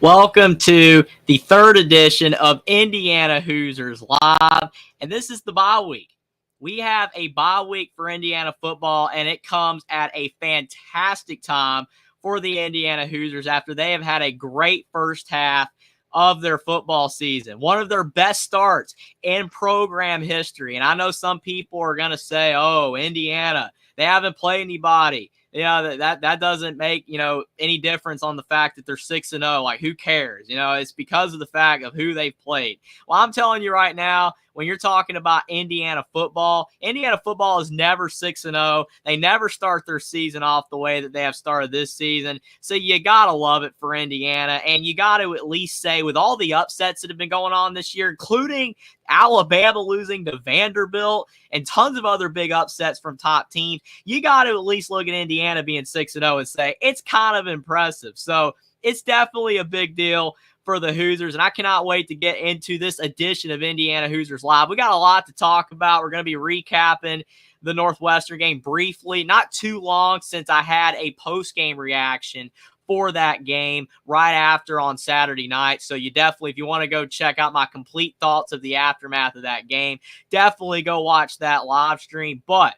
Welcome to the third edition of Indiana Hoosiers Live, and this is the bye week. We have a bye week for Indiana football, and it comes at a fantastic time for the Indiana Hoosiers after they have had a great first half of their football season, one of their best starts in program history. And I know some people are going to say, oh, Indiana, they haven't played anybody. Yeah, that doesn't make, any difference on the fact that they're 6-0. Like, who cares? It's because of the fact of who they've played. Well, I'm telling you right now, when you're talking about Indiana football is never 6-0. They never start their season off the way that they have started this season. So you got to love it for Indiana. And you got to at least say, with all the upsets that have been going on this year, including Alabama losing to Vanderbilt and tons of other big upsets from top teams, you got to at least look at Indiana being 6-0 and say it's kind of impressive. So it's definitely a big deal for the Hoosiers, and I cannot wait to get into this edition of Indiana Hoosiers Live. We got a lot to talk about. We're going to be recapping the Northwestern game briefly, not too long since I had a post-game reaction for that game right after on Saturday night. So you definitely, if you want to go check out my complete thoughts of the aftermath of that game, definitely go watch that live stream. But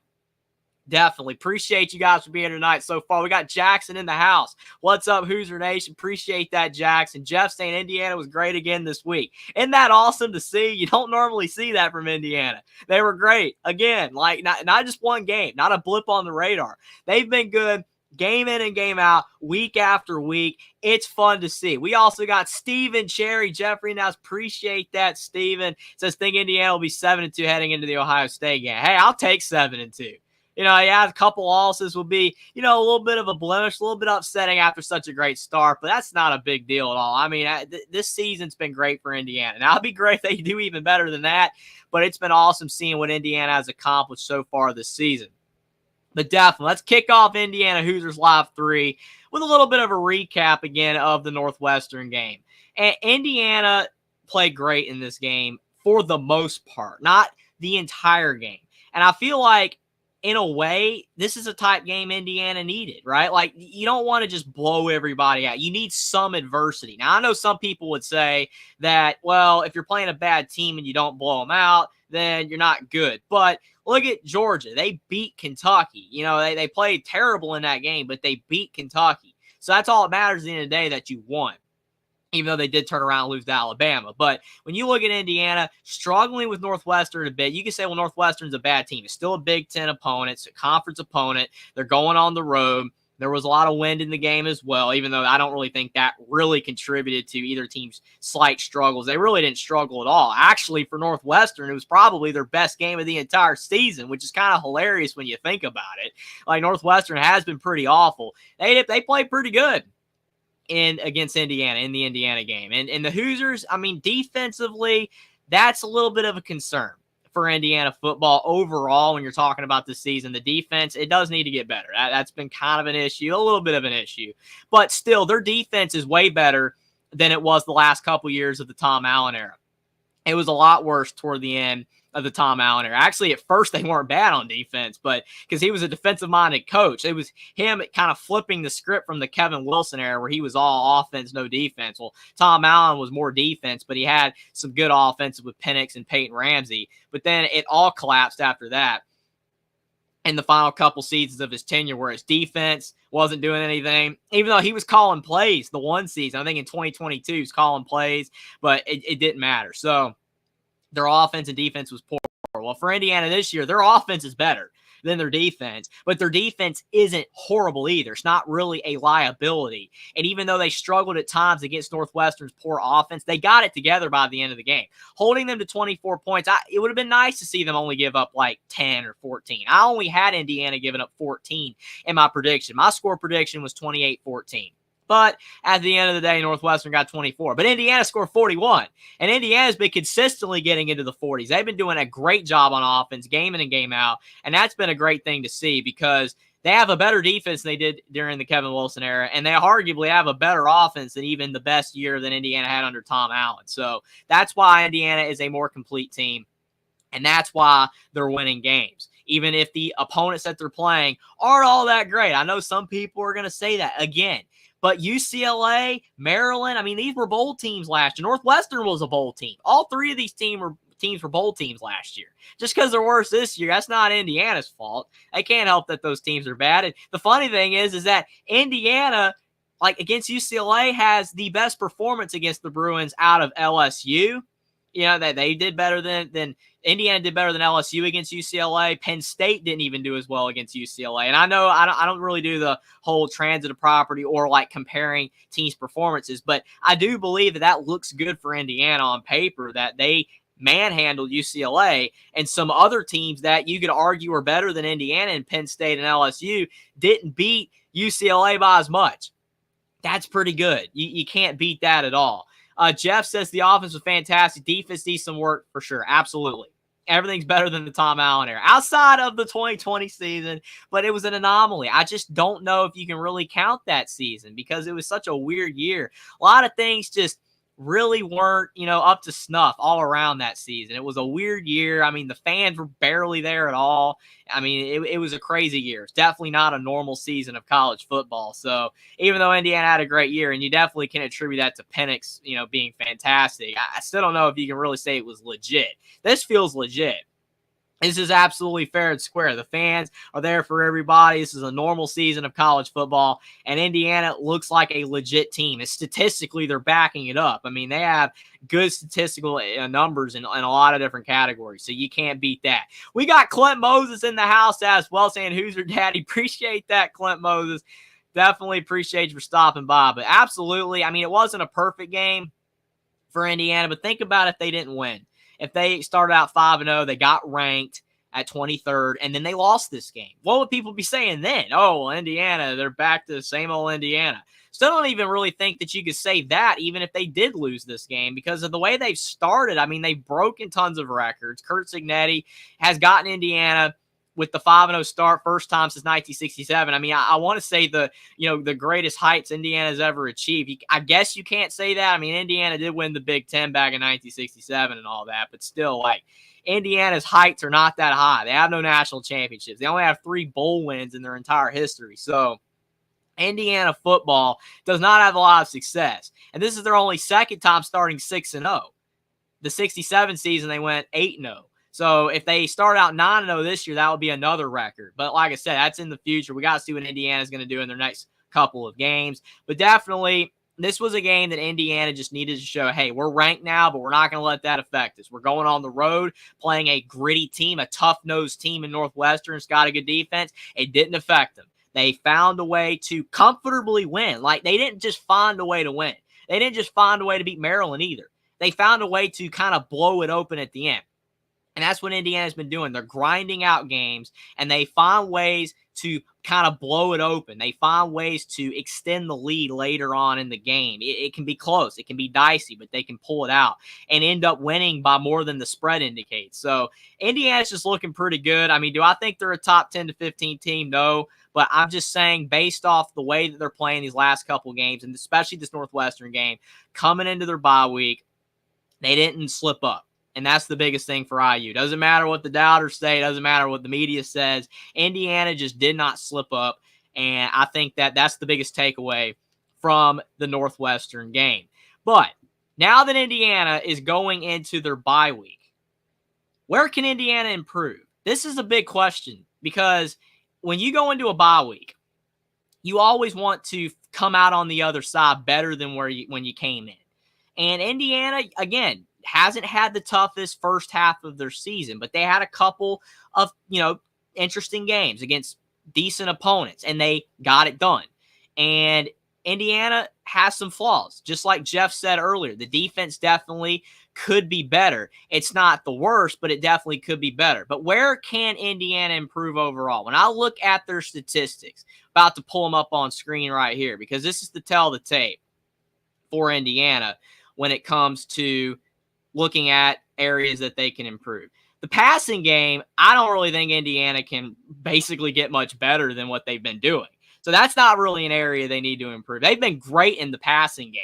definitely appreciate you guys for being here tonight so far. We got Jackson in the house. What's up, Hoosier Nation? Appreciate that, Jackson. Jeff saying Indiana was great again this week. Isn't that awesome to see? You don't normally see that from Indiana. They were great. Again, like not just one game, not a blip on the radar. They've been good game in and game out, week after week. It's fun to see. We also got Steven Cherry Jeffrey. Now, appreciate that. Steven says, think Indiana will be 7-2 heading into the Ohio State game. Hey, I'll take 7-2. A couple losses will be, a little bit of a blemish, a little bit upsetting after such a great start, but that's not a big deal at all. I mean, this season's been great for Indiana. Now, it'd be great if they do even better than that, but it's been awesome seeing what Indiana has accomplished so far this season. But definitely, let's kick off Indiana Hoosiers Live 3 with a little bit of a recap again of the Northwestern game. And Indiana played great in this game for the most part, not the entire game. And I feel like, in a way, this is a type game Indiana needed, right? Like, you don't want to just blow everybody out. You need some adversity. Now, I know some people would say that, well, if you're playing a bad team and you don't blow them out, then you're not good. But look at Georgia. They beat Kentucky. They played terrible in that game, but they beat Kentucky. So that's all that matters at the end of the day, that you won, even though they did turn around and lose to Alabama. But when you look at Indiana struggling with Northwestern a bit, you can say, well, Northwestern's a bad team. It's still a Big Ten opponent. It's a conference opponent. They're going on the road. There was a lot of wind in the game as well, even though I don't really think that really contributed to either team's slight struggles. They really didn't struggle at all. Actually, for Northwestern, it was probably their best game of the entire season, which is kind of hilarious when you think about it. Like, Northwestern has been pretty awful. They played pretty good against Indiana in the Indiana game. And the Hoosiers, I mean, defensively, that's a little bit of a concern for Indiana football overall. When you're talking about this season, the defense, it does need to get better. That's been kind of an issue, a little bit of an issue. But still, their defense is way better than it was the last couple years of the Tom Allen era. It was a lot worse toward the end of the Tom Allen era. Actually, at first, they weren't bad on defense, but because he was a defensive-minded coach. It was him kind of flipping the script from the Kevin Wilson era, where he was all offense, no defense. Well, Tom Allen was more defense, but he had some good offensive with Penix and Peyton Ramsey. But then it all collapsed after that in the final couple seasons of his tenure, where his defense wasn't doing anything, even though he was calling plays the one season. I think in 2022, he was calling plays, but it didn't matter. So their offense and defense was poor. Well, for Indiana this year, their offense is better than their defense, but their defense isn't horrible either. It's not really a liability. And even though they struggled at times against Northwestern's poor offense, they got it together by the end of the game. Holding them to 24 points, it would have been nice to see them only give up like 10 or 14. I only had Indiana giving up 14 in my prediction. My score prediction was 28-14. But at the end of the day, Northwestern got 24. But Indiana scored 41. And Indiana's been consistently getting into the 40s. They've been doing a great job on offense, game in and game out. And that's been a great thing to see, because they have a better defense than they did during the Kevin Wilson era. And they arguably have a better offense than even the best year that Indiana had under Tom Allen. So that's why Indiana is a more complete team. And that's why they're winning games, even if the opponents that they're playing aren't all that great. I know some people are going to say that again. But UCLA, Maryland, I mean, these were bowl teams last year. Northwestern was a bowl team. All three of these teams were bowl teams last year. Just because they're worse this year, that's not Indiana's fault. They can't help that those teams are bad. And the funny thing is that Indiana, like against UCLA, has the best performance against the Bruins out of LSU. You know, that they did better than Indiana did better than LSU against UCLA. Penn State didn't even do as well against UCLA. And I know I don't really do the whole transitive property or like comparing teams' performances, but I do believe that looks good for Indiana on paper, that they manhandled UCLA, and some other teams that you could argue are better than Indiana and Penn State and LSU didn't beat UCLA by as much. That's pretty good. You can't beat that at all. Jeff says the offense was fantastic. Defense needs some work for sure. Absolutely. Everything's better than the Tom Allen era outside of the 2020 season, but it was an anomaly. I just don't know if you can really count that season because it was such a weird year. A lot of things just really weren't, up to snuff all around that season. It was a weird year. I mean, the fans were barely there at all. I mean, it was a crazy year. It's definitely not a normal season of college football. So even though Indiana had a great year, and you definitely can attribute that to Penix, being fantastic, I still don't know if you can really say it was legit. This feels legit. This is absolutely fair and square. The fans are there for everybody. This is a normal season of college football, and Indiana looks like a legit team. And statistically, they're backing it up. I mean, they have good statistical numbers in a lot of different categories, so you can't beat that. We got Clint Moses in the house as well, saying, "Hoosier Daddy." Appreciate that, Clint Moses. Definitely appreciate you for stopping by. But absolutely, I mean, it wasn't a perfect game for Indiana, but think about if they didn't win. If they started out 5-0, they got ranked at 23rd, and then they lost this game. What would people be saying then? Oh, well, Indiana, they're back to the same old Indiana. Still don't even really think that you could say that even if they did lose this game because of the way they've started. I mean, they've broken tons of records. Curt Cignetti has gotten Indiana with the 5-0 start, first time since 1967. I mean, I want to say the greatest heights Indiana's ever achieved. I guess you can't say that. I mean, Indiana did win the Big Ten back in 1967 and all that, but still, like, Indiana's heights are not that high. They have no national championships. They only have 3 bowl wins in their entire history. So Indiana football does not have a lot of success. And this is their only second time starting 6-0. The 67 season, they went 8-0. So if they start out 9-0 this year, that would be another record. But like I said, that's in the future. We got to see what Indiana's going to do in their next couple of games. But definitely, this was a game that Indiana just needed to show, hey, we're ranked now, but we're not going to let that affect us. We're going on the road, playing a gritty team, a tough-nosed team in Northwestern. It's got a good defense. It didn't affect them. They found a way to comfortably win. Like, they didn't just find a way to win. They didn't just find a way to beat Maryland either. They found a way to kind of blow it open at the end. And that's what Indiana's been doing. They're grinding out games, and they find ways to kind of blow it open. They find ways to extend the lead later on in the game. It can be close. It can be dicey, but they can pull it out and end up winning by more than the spread indicates. So Indiana's just looking pretty good. I mean, do I think they're a top 10 to 15 team? No. But I'm just saying, based off the way that they're playing these last couple of games, and especially this Northwestern game, coming into their bye week, they didn't slip up. And that's the biggest thing for IU. Doesn't matter what the doubters say. Doesn't matter what the media says. Indiana just did not slip up. And I think that that's the biggest takeaway from the Northwestern game. But now that Indiana is going into their bye week, where can Indiana improve? This is a big question because when you go into a bye week, you always want to come out on the other side better than when you came in. And Indiana, again, hasn't had the toughest first half of their season, but they had a couple of, interesting games against decent opponents, and they got it done. And Indiana has some flaws. Just like Jeff said earlier, the defense definitely could be better. It's not the worst, but it definitely could be better. But where can Indiana improve overall? When I look at their statistics, about to pull them up on screen right here, because this is to tell the tape for Indiana when it comes to looking at areas that they can improve. The passing game, I don't really think Indiana can basically get much better than what they've been doing. So that's not really an area they need to improve. They've been great in the passing game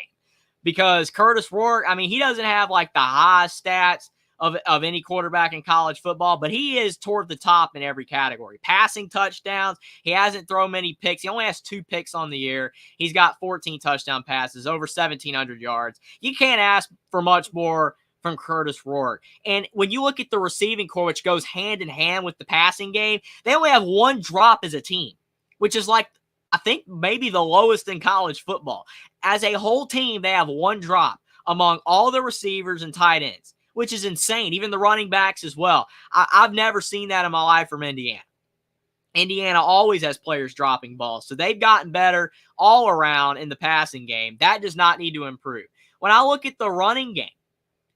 because Curtis Rourke, I mean, he doesn't have like the high stats of any quarterback in college football, but he is toward the top in every category. Passing touchdowns, he hasn't thrown many picks. He only has 2 picks on the year. He's got 14 touchdown passes, over 1,700 yards. You can't ask for much more from Curtis Rourke. And when you look at the receiving core, which goes hand in hand with the passing game, they only have 1 drop as a team, which is like, I think, maybe the lowest in college football. As a whole team, they have 1 drop among all the receivers and tight ends, which is insane. Even the running backs as well. I've never seen that in my life from Indiana. Indiana always has players dropping balls, so they've gotten better all around in the passing game. That does not need to improve. When I look at the running game,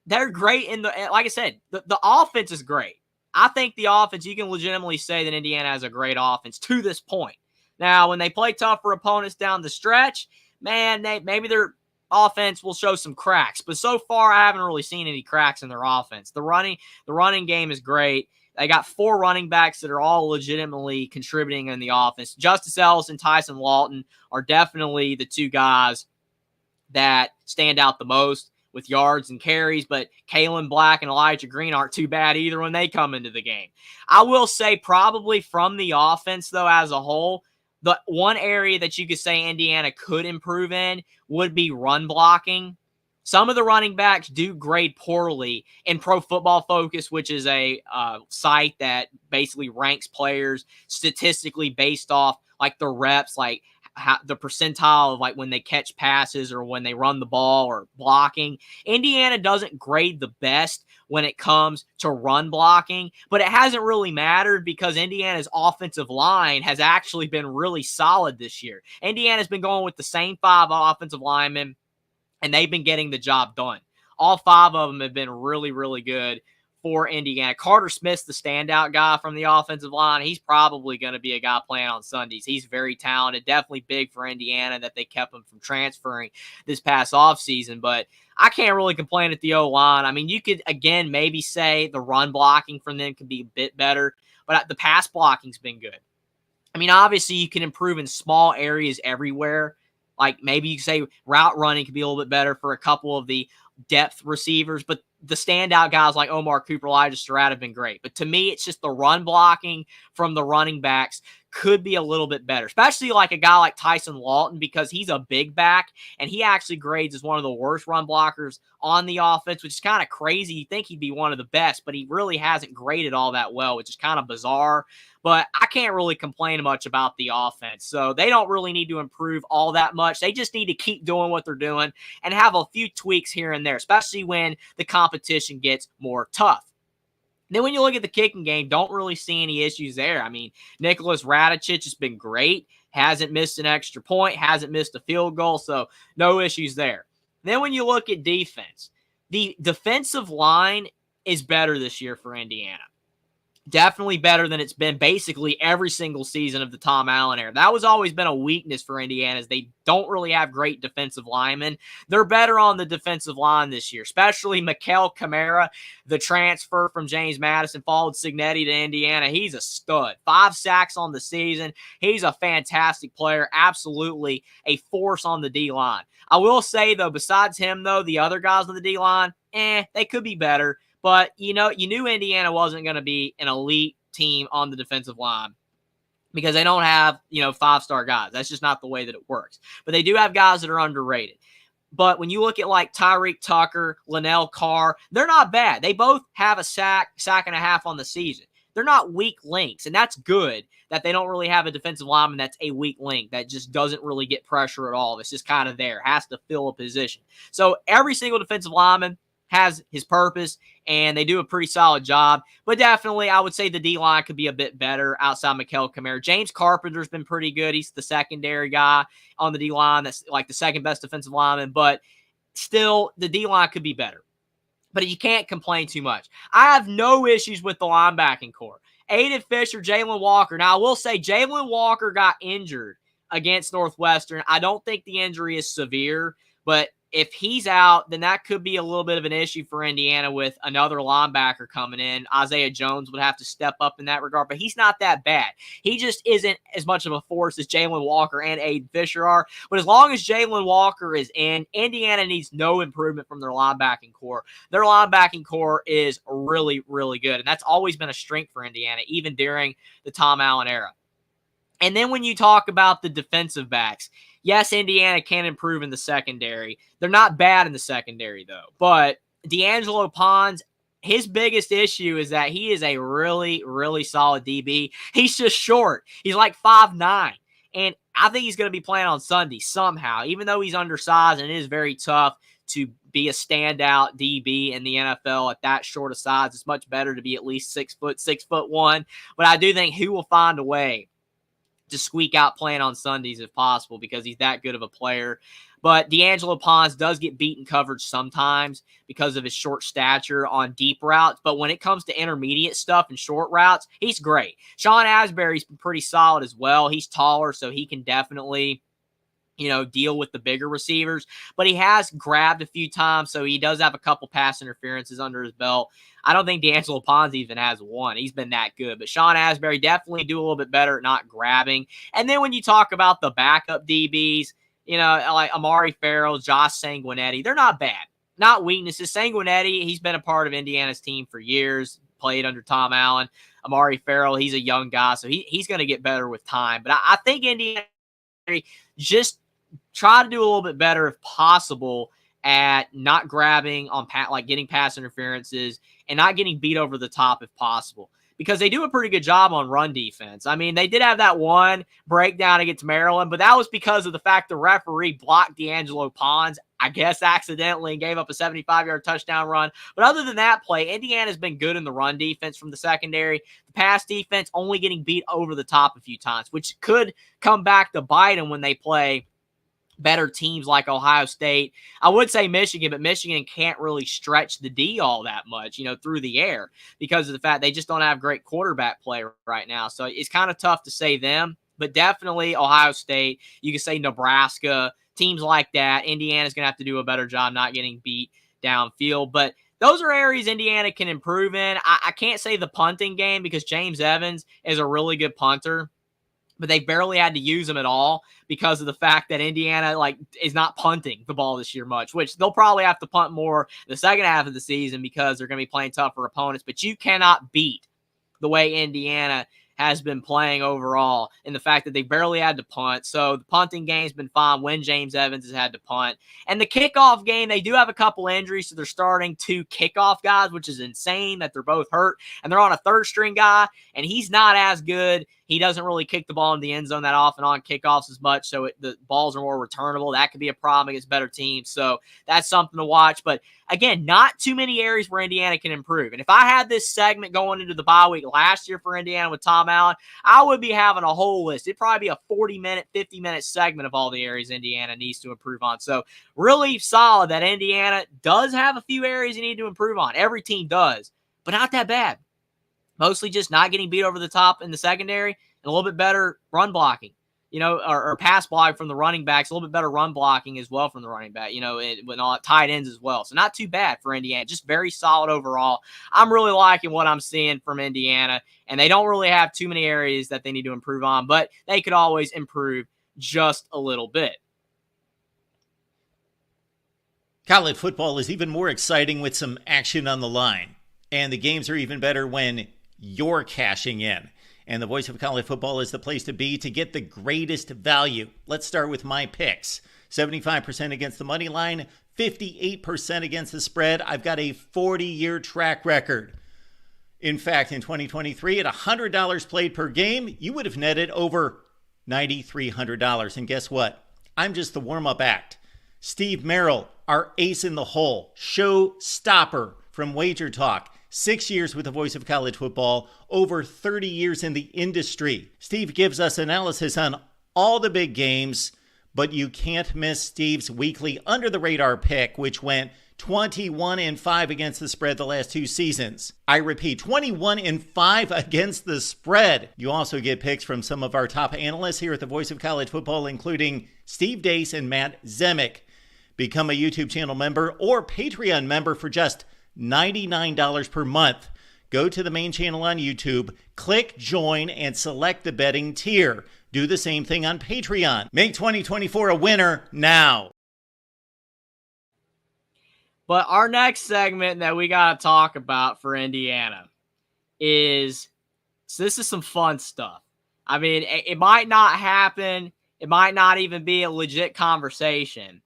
they're great in the, like I said, the offense is great. I think the offense, you can legitimately say that Indiana has a great offense to this point. Now, when they play tougher opponents down the stretch, man, maybe their offense will show some cracks. But so far, I haven't really seen any cracks in their offense. The running game is great. They got 4 running backs that are all legitimately contributing in the offense. Justice Ellis and Tyson Lawton are definitely the 2 guys that stand out the most with yards and carries, but Kalen Black and Elijah Green aren't too bad either when they come into the game. I will say probably from the offense, though, as a whole, the one area that you could say Indiana could improve in would be run blocking. Some of the running backs do grade poorly in Pro Football Focus, which is a site that basically ranks players statistically based off like the reps, like the percentile of like when they catch passes or when they run the ball or blocking. Indiana doesn't grade the best when it comes to run blocking, but it hasn't really mattered because Indiana's offensive line has actually been really solid this year. Indiana's been going with the same 5 offensive linemen, and they've been getting the job done. All 5 of them have been really, really good for Indiana. Carter Smith's the standout guy from the offensive line. He's probably going to be a guy playing on Sundays. He's very talented, definitely big for Indiana that they kept him from transferring this past offseason. But I can't really complain at the O-line. I mean, you could, again, maybe say the run blocking from them could be a bit better, but the pass blocking's been good. I mean, obviously, you can improve in small areas everywhere. Like maybe you say route running could be a little bit better for a couple of the depth receivers, but the standout guys like Omar Cooper, Elijah Surratt have been great. But to me, it's just the run blocking from the running backs could be a little bit better, especially like a guy like Tyson Lawton because he's a big back and he actually grades as one of the worst run blockers on the offense, which is kind of crazy. You think he'd be one of the best, but he really hasn't graded all that well, which is kind of bizarre. But I can't really complain much about the offense. So they don't really need to improve all that much. They just need to keep doing what they're doing and have a few tweaks here and there, especially when the competition gets more tough. Then when you look at the kicking game, don't really see any issues there. I mean, Nicholas Radicic has been great, hasn't missed an extra point, hasn't missed a field goal, so no issues there. Then when you look at defense, the defensive line is better this year for Indiana. Definitely better than it's been basically every single season of the Tom Allen era. That was always been a weakness for Indiana is they don't really have great defensive linemen. They're better on the defensive line this year, especially Mikel Kamara, the transfer from James Madison, followed Cignetti to Indiana. He's a stud. 5 sacks on the season. He's a fantastic player. Absolutely a force on the D-line. I will say, though, besides him, though, the other guys on the D-line, they could be better. But, you knew Indiana wasn't going to be an elite team on the defensive line because they don't have, 5-star guys. That's just not the way that it works. But they do have guys that are underrated. But when you look at like Tyreek Tucker, Linnell Carr, they're not bad. They both have a sack and a half on the season. They're not weak links, and that's good that they don't really have a defensive lineman that's a weak link that just doesn't really get pressure at all. It's just kind of there, has to fill a position. So every single defensive lineman has his purpose, and they do a pretty solid job. But definitely, I would say the D-line could be a bit better outside Mikel Kamara. James Carpenter's been pretty good. He's the secondary guy on the D-line. That's like the second best defensive lineman. But still, the D-line could be better. But you can't complain too much. I have no issues with the linebacking core. Aiden Fisher, Jalen Walker. Now, I will say Jalen Walker got injured against Northwestern. I don't think the injury is severe, but if he's out, then that could be a little bit of an issue for Indiana with another linebacker coming in. Isaiah Jones would have to step up in that regard, but he's not that bad. He just isn't as much of a force as Jalen Walker and Aiden Fisher are. But as long as Jalen Walker is in, Indiana needs no improvement from their linebacking core. Their linebacking core is really, really good, and that's always been a strength for Indiana, even during the Tom Allen era. And then when you talk about the defensive backs, yes, Indiana can improve in the secondary. They're not bad in the secondary, though. But D'Angelo Pons, his biggest issue is that he is a really, really solid DB. He's just short. He's like 5'9". And I think he's going to be playing on Sunday somehow, even though he's undersized, and it is very tough to be a standout DB in the NFL at that short a size. It's much better to be at least 6 foot, 6'1". But I do think he will find a way to squeak out playing on Sundays if possible, because he's that good of a player. But D'Angelo Pons does get beat in coverage sometimes because of his short stature on deep routes. But when it comes to intermediate stuff and short routes, he's great. Sean Asbury's been pretty solid as well. He's taller, so he can definitely, deal with the bigger receivers. But he has grabbed a few times, so he does have a couple pass interferences under his belt. I don't think D'Angelo Pons even has one. He's been that good. But Sean Asbury definitely do a little bit better at not grabbing. And then when you talk about the backup DBs, like Amari Farrell, Josh Sanguinetti, they're not bad. Not weaknesses. Sanguinetti, he's been a part of Indiana's team for years, played under Tom Allen. Amari Farrell, he's a young guy, so he's going to get better with time. But I think Indiana just try to do a little bit better if possible at not grabbing on getting pass interferences and not getting beat over the top if possible, because they do a pretty good job on run defense. I mean, they did have that one breakdown against Maryland, but that was because of the fact the referee blocked D'Angelo Pons, I guess accidentally, and gave up a 75-yard touchdown run. But other than that play, Indiana's been good in the run defense from the secondary. The pass defense only getting beat over the top a few times, which could come back to bite them when they play better teams like Ohio State. I would say Michigan, but Michigan can't really stretch the D all that much, through the air, because of the fact they just don't have great quarterback play right now. So it's kind of tough to say them, but definitely Ohio State. You can say Nebraska, teams like that. Indiana's going to have to do a better job not getting beat downfield. But those are areas Indiana can improve in. I can't say the punting game, because James Evans is a really good punter, but they barely had to use him at all because of the fact that Indiana is not punting the ball this year much, which they'll probably have to punt more the second half of the season because they're going to be playing tougher opponents. But you cannot beat the way Indiana has been playing overall, and the fact that they barely had to punt. So the punting game's been fine when James Evans has had to punt. And the kickoff game, they do have a couple injuries, so they're starting 2 kickoff guys, which is insane that they're both hurt. And they're on a third-string guy, and he's not as good. He doesn't really kick the ball in the end zone that often on kickoffs as much, so the balls are more returnable. That could be a problem against better teams, so that's something to watch. But again, not too many areas where Indiana can improve. And if I had this segment going into the bye week last year for Indiana with Tom Allen, I would be having a whole list. It'd probably be a 40-minute, 50-minute segment of all the areas Indiana needs to improve on. So really solid that Indiana does have a few areas you need to improve on. Every team does, but not that bad. Mostly just not getting beat over the top in the secondary and a little bit better run blocking, or pass blocking from the running backs, a little bit better run blocking as well from the running back, with all tight ends as well. So not too bad for Indiana, just very solid overall. I'm really liking what I'm seeing from Indiana, and they don't really have too many areas that they need to improve on, but they could always improve just a little bit. College football is even more exciting with some action on the line, and the games are even better when you're cashing in. And the Voice of College Football is the place to be to get the greatest value. Let's start with my picks. 75% against the money line, 58% against the spread. I've got a 40-year track record. In fact, in 2023, at $100 played per game, you would have netted over $9,300. And guess what? I'm just the warm-up act. Steve Merrill, our ace in the hole, show stopper from Wager Talk. 6 years with the Voice of College Football, over 30 years in the industry. Steve gives us analysis on all the big games, but you can't miss Steve's weekly under-the-radar pick, which went 21-5 against the spread the last 2 seasons. I repeat, 21-5 against the spread. You also get picks from some of our top analysts here at the Voice of College Football, including Steve Dace and Matt Zemek. Become a YouTube channel member or Patreon member for just $99 per month. Go to the main channel on YouTube, click join, and select the betting tier. Do the same thing on Patreon. Make 2024 a winner now. But our next segment that we got to talk about for Indiana is, so this is some fun stuff. I mean, it might not happen. It might not even be a legit conversation.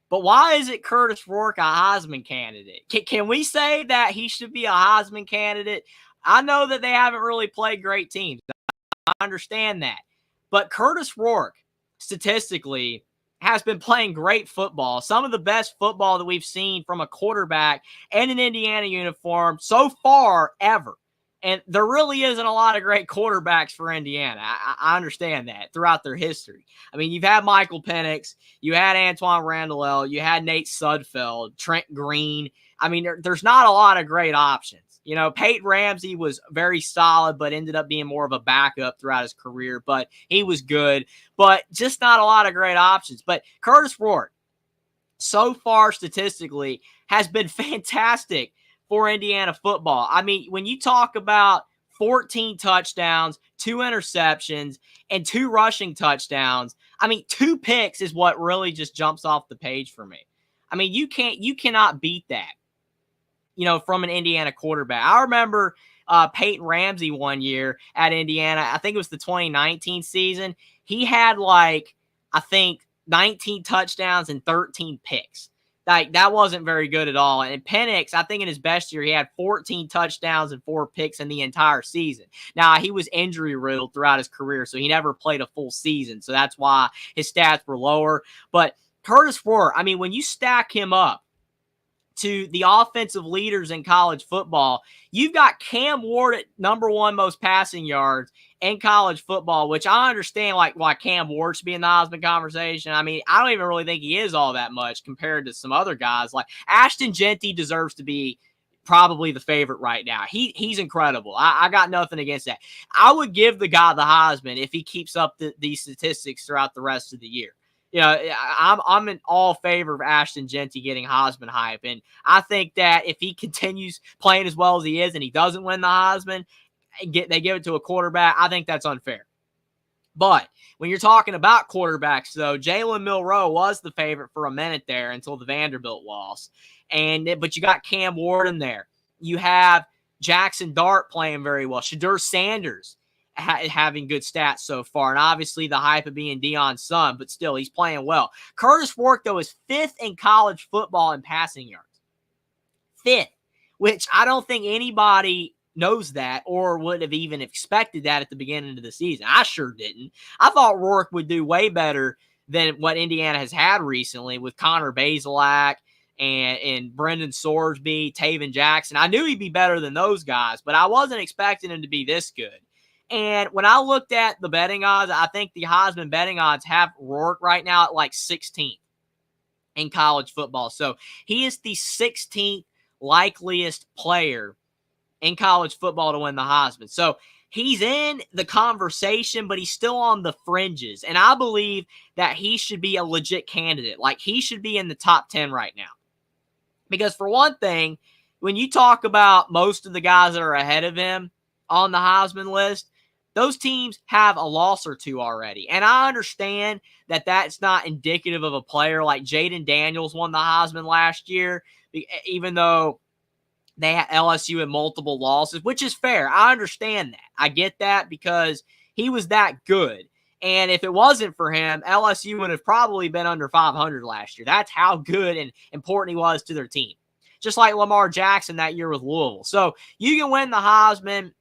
But why is it Curtis Rourke a Heisman candidate? Can we say that he should be a Heisman candidate? I know that they haven't really played great teams. I understand that. But Curtis Rourke, statistically, has been playing great football. Some of the best football that we've seen from a quarterback in an Indiana uniform so far ever. And there really isn't a lot of great quarterbacks for Indiana. I understand that throughout their history. I mean, you've had Michael Penix, you had Antoine Randall, you had Nate Sudfeld, Trent Green. I mean, there's not a lot of great options. You know, Peyton Ramsey was very solid, but ended up being more of a backup throughout his career. But he was good, but just not a lot of great options. But Curtis Rourke, so far statistically, has been fantastic for Indiana football. I mean, when you talk about 14 touchdowns, 2 interceptions, and 2 rushing touchdowns, I mean, 2 picks is what really just jumps off the page for me. I mean, you cannot beat that, you know, from an Indiana quarterback. I remember Peyton Ramsey one year at Indiana. I think it was the 2019 season. He had I think 19 touchdowns and 13 picks. That wasn't very good at all. And Penix, I think in his best year, he had 14 touchdowns and 4 picks in the entire season. Now, he was injury riddled throughout his career, so he never played a full season. So that's why his stats were lower. But Curtis Rourke, I mean, when you stack him up to the offensive leaders in college football, you've got Cam Ward at #1 most passing yards in college football, which I understand why Cam Ward should be in the Heisman conversation. I mean, I don't even really think he is all that much compared to some other guys. Like Ashton Genty deserves to be probably the favorite right now. He's incredible. I got nothing against that. I would give the guy the Heisman if he keeps up these statistics throughout the rest of the year. You know, I'm in all favor of Ashton Genty getting Heisman hype. And I think that if he continues playing as well as he is and he doesn't win the Heisman, they give it to a quarterback, I think that's unfair. But when you're talking about quarterbacks, though, Jalen Milroe was the favorite for a minute there until the Vanderbilt loss. But you got Cam Ward in there. You have Jackson Dart playing very well. Shadur Sanders having good stats so far. And obviously the hype of being Deion's son, but still he's playing well. Curtis Rourke, though, is 5th in college football in passing yards. 5th, which I don't think anybody knows that or would have even expected that at the beginning of the season. I sure didn't. I thought Rourke would do way better than what Indiana has had recently with Connor Bazelak and Brendan Sorsby, Taven Jackson. I knew he'd be better than those guys, but I wasn't expecting him to be this good. And when I looked at the betting odds, I think the Heisman betting odds have Rourke right now at 16th in college football. So he is the 16th likeliest player in college football to win the Heisman. So he's in the conversation, but he's still on the fringes. And I believe that he should be a legit candidate. He should be in the top 10 right now. Because for one thing, when you talk about most of the guys that are ahead of him on the Heisman list, those teams have a loss or 2 already. And I understand that that's not indicative of a player like Jaden Daniels won the Heisman last year, even though they had LSU in multiple losses, which is fair. I understand that. I get that because he was that good. And if it wasn't for him, LSU would have probably been under 500 last year. That's how good and important he was to their team. Just like Lamar Jackson that year with Louisville. So you can win the Heisman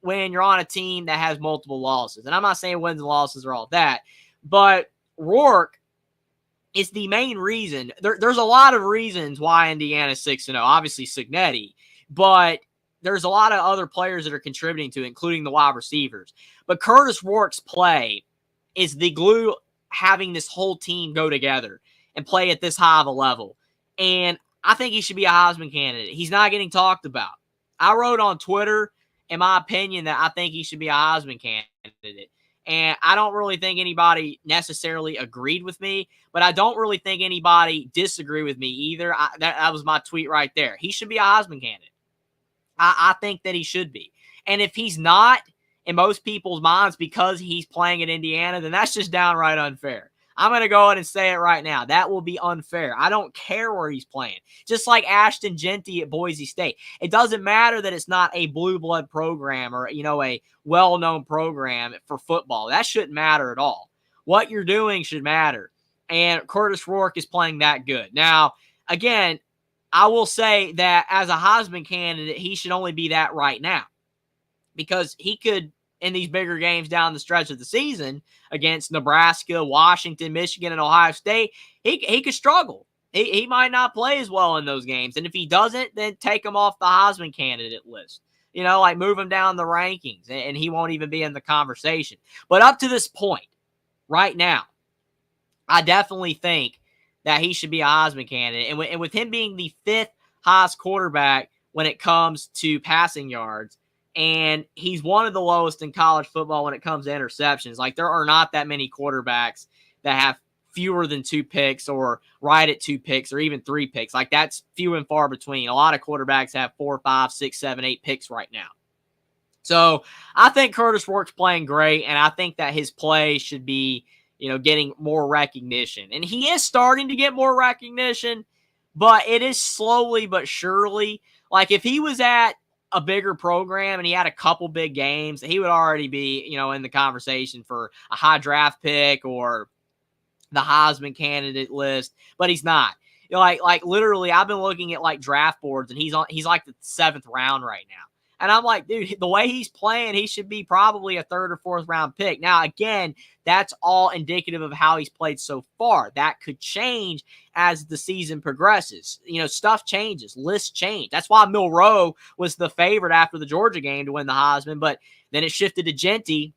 when you're on a team that has multiple losses. And I'm not saying wins and losses are all that, but Rourke is the main reason. There's a lot of reasons why Indiana's 6-0. Obviously Cignetti, but there's a lot of other players that are contributing to it, including the wide receivers. But Curtis Rourke's play is the glue having this whole team go together and play at this high of a level. And I think he should be a Heisman candidate. He's not getting talked about. I wrote on Twitter, in my opinion, that I think he should be a Heisman candidate. And I don't really think anybody necessarily agreed with me, but I don't really think anybody disagreed with me either. That was my tweet right there. He should be a Heisman candidate. I think that he should be. And if he's not, in most people's minds, because he's playing at Indiana, then that's just downright unfair. I'm going to go ahead and say it right now. That will be unfair. I don't care where he's playing. Just like Ashton Genty at Boise State. It doesn't matter that it's not a blue blood program or, a well-known program for football. That shouldn't matter at all. What you're doing should matter. And Curtis Rourke is playing that good. Now, again, I will say that as a Heisman candidate, he should only be that right now. Because he could, in these bigger games down the stretch of the season against Nebraska, Washington, Michigan, and Ohio State, he could struggle. He might not play as well in those games. And if he doesn't, then take him off the Heisman candidate list. Like move him down the rankings, and he won't even be in the conversation. But up to this point, right now, I definitely think that he should be a Heisman candidate. And with him being the 5th highest quarterback when it comes to passing yards, and he's one of the lowest in college football when it comes to interceptions. Like, there are not that many quarterbacks that have fewer than 2 picks or right at 2 picks or even 3 picks. Like, that's few and far between. A lot of quarterbacks have 4, 5, 6, 7, 8 picks right now. So I think Curtis Rourke's playing great, and I think that his play should be, getting more recognition. And he is starting to get more recognition, but it is slowly but surely. Like, if he was at a bigger program and he had a couple big games, he would already be, in the conversation for a high draft pick or the Heisman candidate list, but he's not. Like literally, I've been looking at like draft boards, and he's like the 7th round right now. And I'm like, dude, the way he's playing, he should be probably a 3rd or 4th round pick. Now, again, that's all indicative of how he's played so far. That could change as the season progresses. Stuff changes, lists change. That's why Milroe was the favorite after the Georgia game to win the Heisman, but then it shifted to Genty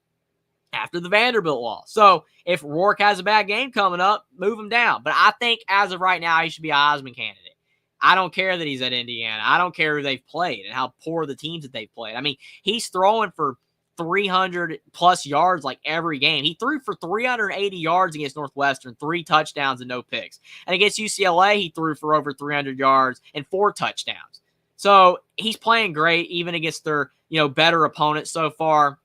after the Vanderbilt loss. So if Rourke has a bad game coming up, move him down. But I think as of right now, he should be a Heisman candidate. I don't care that he's at Indiana. I don't care who they've played and how poor the teams that they've played. I mean, he's throwing for 300-plus yards like every game. He threw for 380 yards against Northwestern, 3 touchdowns and no picks. And against UCLA, he threw for over 300 yards and 4 touchdowns. So he's playing great even against their, better opponents so far.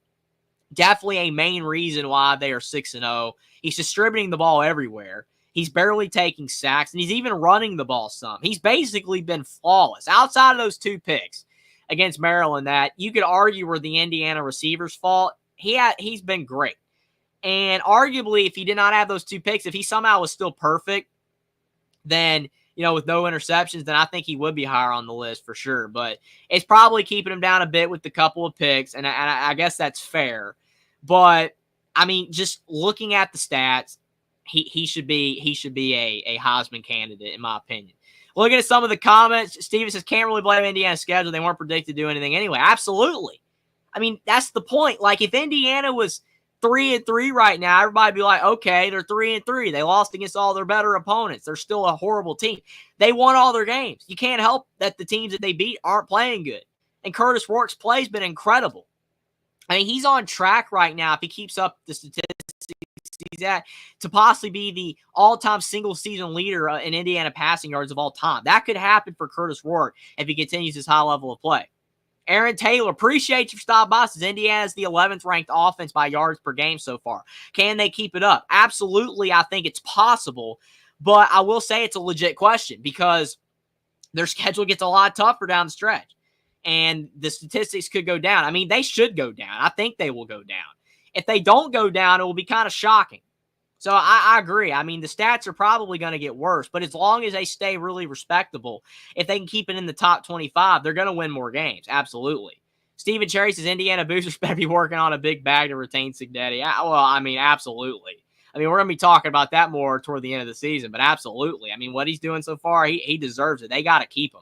Definitely a main reason why they are 6-0. He's distributing the ball everywhere. He's barely taking sacks, and he's even running the ball some. He's basically been flawless. Outside of those 2 picks against Maryland that you could argue were the Indiana receivers' fault, he's been great. And arguably, if he did not have those 2 picks, if he somehow was still perfect, then, with no interceptions, then I think he would be higher on the list for sure. But it's probably keeping him down a bit with the couple of picks, and I guess that's fair. But, I mean, just looking at the stats, he should be a Heisman candidate, in my opinion. Looking at some of the comments, Steven says, can't really blame Indiana's schedule. They weren't predicted to do anything anyway. Absolutely. I mean, that's the point. Like, if Indiana was 3-3 right now, everybody would be like, okay, they're 3-3. They lost against all their better opponents. They're still a horrible team. They won all their games. You can't help that the teams that they beat aren't playing good. And Curtis Rourke's play has been incredible. I mean, he's on track right now, if he keeps up the statistics he's at, to possibly be the all-time single-season leader in Indiana passing yards of all time. That could happen for Curtis Rourke if he continues his high level of play. Aaron Taylor, appreciate you for stopping by. Says Indiana is the 11th ranked offense by yards per game so far. Can they keep it up? Absolutely, I think it's possible. But I will say it's a legit question because their schedule gets a lot tougher down the stretch. And the statistics could go down. I mean, they should go down. I think they will go down. If they don't go down, it will be kind of shocking. So I agree. I mean, the stats are probably going to get worse, but as long as they stay really respectable, if they can keep it in the top 25, they're going to win more games. Absolutely. Stephen Cherry says Indiana boosters better be working on a big bag to retain Signetti. Well, I mean, absolutely. I mean, we're going to be talking about that more toward the end of the season, but absolutely. I mean, what he's doing so far, he deserves it. They got to keep him.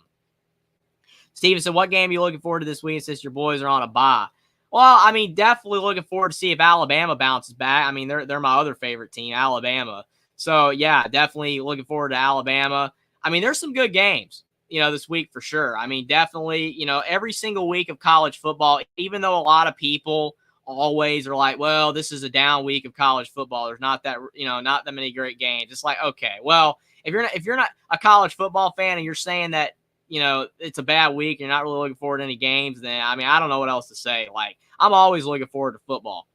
Steven said, what game are you looking forward to this week since your boys are on a bye? Well, I mean, definitely looking forward to see if Alabama bounces back. I mean, they're my other favorite team, Alabama. So, yeah, definitely looking forward to Alabama. I mean, there's some good games, this week for sure. I mean, definitely, every single week of college football, even though a lot of people always are like, well, this is a down week of college football. There's not that, not that many great games. It's like, okay, well, if you're not a college football fan and you're saying that, it's a bad week, you're not really looking forward to any games, then, I mean, I don't know what else to say. Like, I'm always looking forward to football.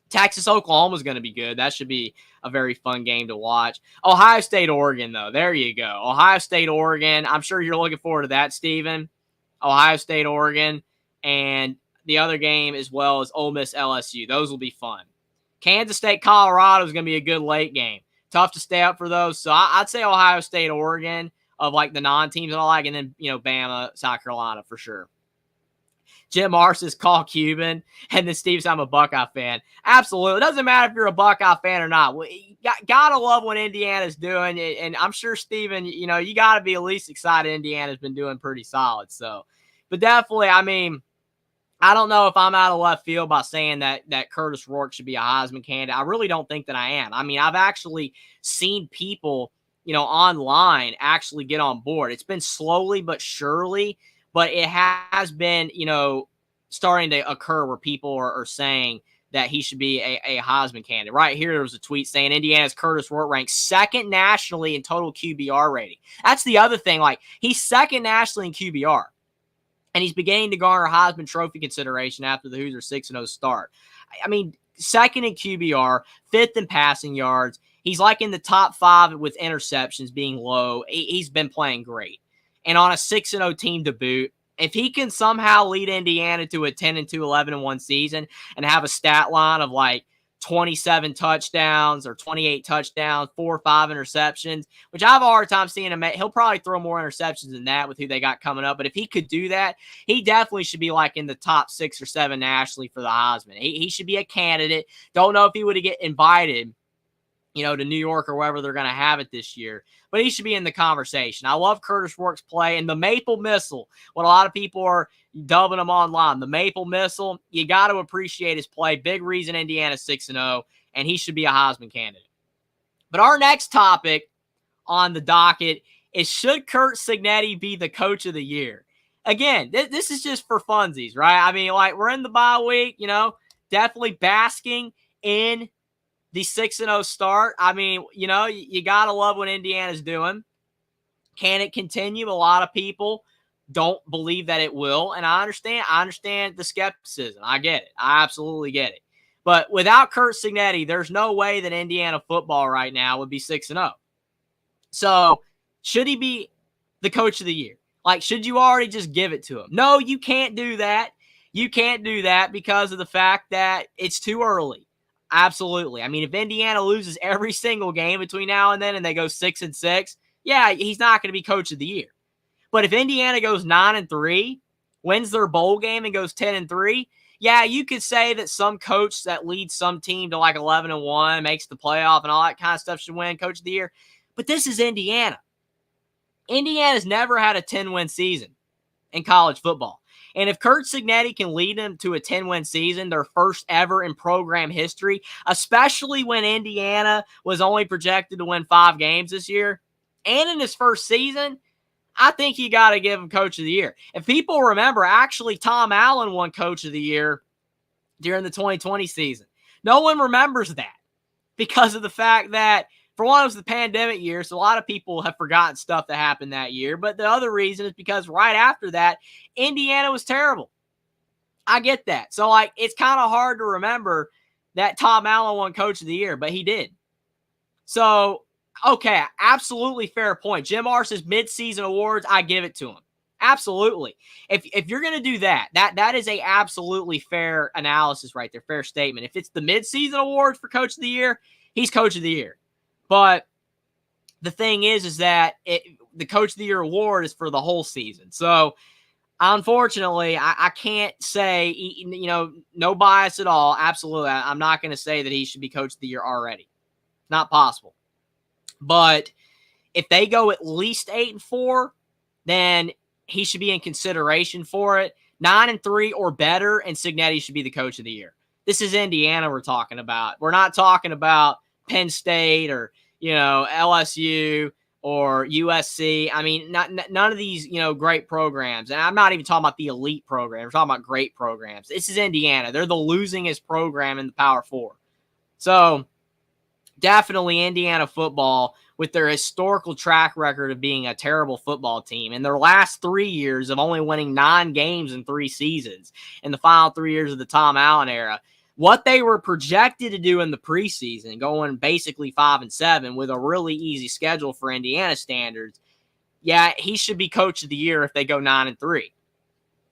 Texas, Oklahoma is going to be good. That should be a very fun game to watch. Ohio State, Oregon, though. There you go. Ohio State, Oregon. I'm sure you're looking forward to that, Steven. Ohio State, Oregon. And the other game as well as Ole Miss, LSU. Those will be fun. Kansas State, Colorado is going to be a good late game. Tough to stay up for those. So I'd say Ohio State, Oregon of like the non-teams and all that. And then, Bama, South Carolina for sure. Jim Mars says call Cuban, and then Steve says I'm a Buckeye fan. Absolutely. It doesn't matter if you're a Buckeye fan or not. You gotta love what Indiana's doing, and I'm sure, Steven, you got to be at least excited Indiana's been doing pretty solid. So, but definitely, I mean, I don't know if I'm out of left field by saying that Curtis Rourke should be a Heisman candidate. I really don't think that I am. I mean, I've actually seen people, online actually get on board. It's been slowly but surely, but it has been, starting to occur where people are saying that he should be a Heisman candidate. Right here, there was a tweet saying Indiana's Curtis Rourke ranks second nationally in total QBR rating. That's the other thing. Like, he's second nationally in QBR, and he's beginning to garner Heisman Trophy consideration after the Hoosiers 6-0 start. I mean, second in QBR, fifth in passing yards. He's like in the top 5 with interceptions being low. He's been playing great. And on a 6-0 team debut, if he can somehow lead Indiana to a 10-2, 11-1 season and have a stat line of like 27 touchdowns or 28 touchdowns, 4 or 5 interceptions, which I have a hard time seeing him. He'll probably throw more interceptions than that with who they got coming up. But if he could do that, he definitely should be like in the top 6 or 7 nationally for the Heisman. He should be a candidate. Don't know if he would get invited, to New York or wherever they're going to have it this year. But he should be in the conversation. I love Curtis Rourke's play. And the Maple Missile, what a lot of people are dubbing him online, the Maple Missile, you got to appreciate his play. Big reason Indiana's 6-0, and he should be a Heisman candidate. But our next topic on the docket is, should Curt Cignetti be the coach of the year? Again, this is just for funsies, right? I mean, like, we're in the bye week, definitely basking in the 6-0 start. I mean, you got to love what Indiana's doing. Can it continue? A lot of people don't believe that it will, and I understand the skepticism. I get it. I absolutely get it. But without Curt Cignetti, there's no way that Indiana football right now would be 6-0. So, should he be the coach of the year? Like, should you already just give it to him? No, you can't do that. You can't do that because of the fact that it's too early. Absolutely. I mean, if Indiana loses every single game between now and then and they go 6-6, yeah, he's not going to be coach of the year. But if Indiana goes 9-3, wins their bowl game and goes 10-3, yeah, you could say that some coach that leads some team to like 11-1, makes the playoff and all that kind of stuff should win coach of the year. But this is Indiana. Indiana's never had a 10-win season in college football. And if Curt Cignetti can lead them to a 10-win season, their first ever in program history, especially when Indiana was only projected to win 5 games this year, and in his first season, I think you got to give him coach of the year. If people remember, actually, Tom Allen won coach of the year during the 2020 season. No one remembers that because of the fact that, for one, it was the pandemic year, so a lot of people have forgotten stuff that happened that year. But the other reason is because right after that, Indiana was terrible. I get that. So, like, it's kind of hard to remember that Tom Allen won coach of the year, but he did. So, okay, absolutely fair point. Jim Arce's midseason awards, I give it to him. Absolutely. If you're going to do that is a absolutely fair analysis right there, fair statement. If it's the midseason awards for coach of the year, he's coach of the year. But the thing is that the Coach of the Year award is for the whole season. So, unfortunately, I can't say, no bias at all. Absolutely. I'm not going to say that he should be Coach of the Year already. Not possible. But if they go at least 8-4, then he should be in consideration for it. 9-3 or better, and Cignetti should be the Coach of the Year. This is Indiana we're talking about. We're not talking about Penn State or, LSU or USC. I mean, none of these, great programs. And I'm not even talking about the elite program. We're talking about great programs. This is Indiana. They're the losingest program in the Power Four. So definitely Indiana football, with their historical track record of being a terrible football team, and their last 3 years of only winning 9 games in 3 seasons in the final 3 years of the Tom Allen era. What they were projected to do in the preseason, going basically 5-7 with a really easy schedule for Indiana standards, yeah, he should be coach of the year if they go 9-3.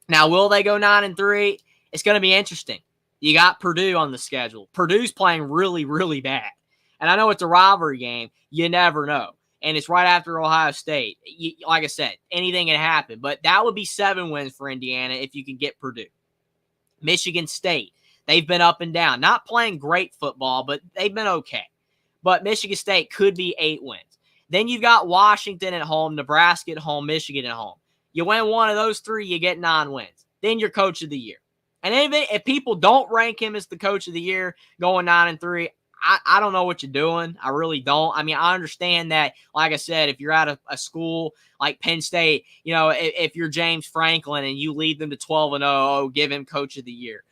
Now, will they go 9-3? It's going to be interesting. You got Purdue on the schedule. Purdue's playing really, really bad. And I know it's a rivalry game. You never know. And it's right after Ohio State. Like I said, anything can happen. But that would be 7 wins for Indiana if you can get Purdue. Michigan State. They've been up and down. Not playing great football, but they've been okay. But Michigan State could be 8 wins. Then you've got Washington at home, Nebraska at home, Michigan at home. You win one of those 3, you get 9 wins. Then you're coach of the year. And if people don't rank him as the coach of the year going 9-3, I don't know what you're doing. I really don't. I mean, I understand that, like I said, if you're at a school like Penn State, if you're James Franklin and you lead them to 12-0, give him coach of the year.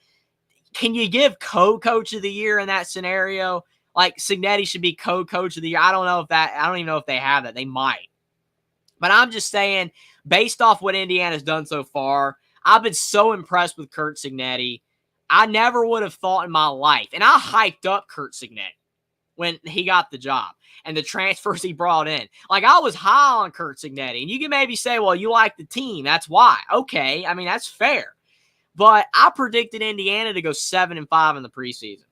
Can you give co-coach of the year in that scenario? Like Cignetti should be co-coach of the year. I don't even know if they have that. They might. But I'm just saying, based off what Indiana's done so far, I've been so impressed with Curt Cignetti. I never would have thought in my life. And I hyped up Curt Cignetti when he got the job and the transfers he brought in. Like, I was high on Curt Cignetti. And you can maybe say, well, you like the team. That's why. Okay. I mean, that's fair. But I predicted Indiana to go 7-5 in the preseason.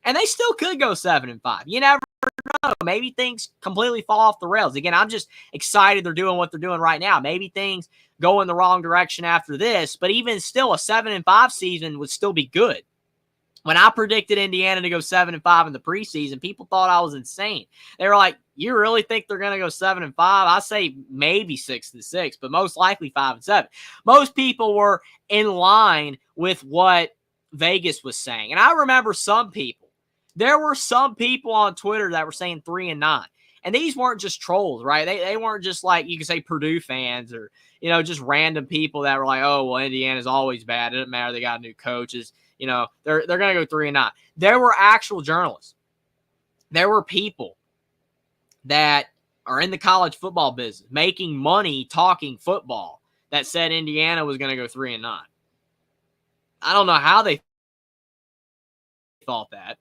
And they still could go 7-5. You never know. Maybe things completely fall off the rails. Again, I'm just excited they're doing what they're doing right now. Maybe things go in the wrong direction after this, but even still, a 7-5 season would still be good. When I predicted Indiana to go 7-5 in the preseason, people thought I was insane. They were like, you really think they're going to go 7-5? I say maybe 6-6, but most likely 5-7. Most people were in line with what Vegas was saying. And I remember there were some people on Twitter that were saying 3-9. And these weren't just trolls, right? They weren't just like, you could say Purdue fans or, just random people that were like, oh, well, Indiana's always bad. It doesn't matter. They got new coaches. They're going to go 3-9. There were actual journalists. There were people that are in the college football business making money talking football that said Indiana was going to go 3-9. I don't know how they thought that,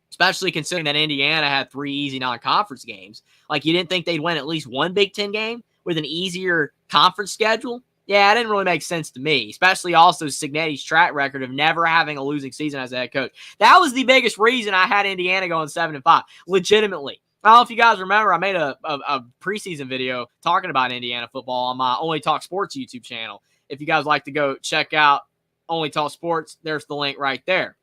especially considering that Indiana had 3 easy non-conference games. Like, you didn't think they'd win at least one Big Ten game with an easier conference schedule? Yeah, it didn't really make sense to me, especially also Cignetti's track record of never having a losing season as a head coach. That was the biggest reason I had Indiana going 7-5, legitimately. I don't know if you guys remember, I made a preseason video talking about Indiana football on my Only Talk Sports YouTube channel. If you guys like to go check out Only Talk Sports, there's the link right there.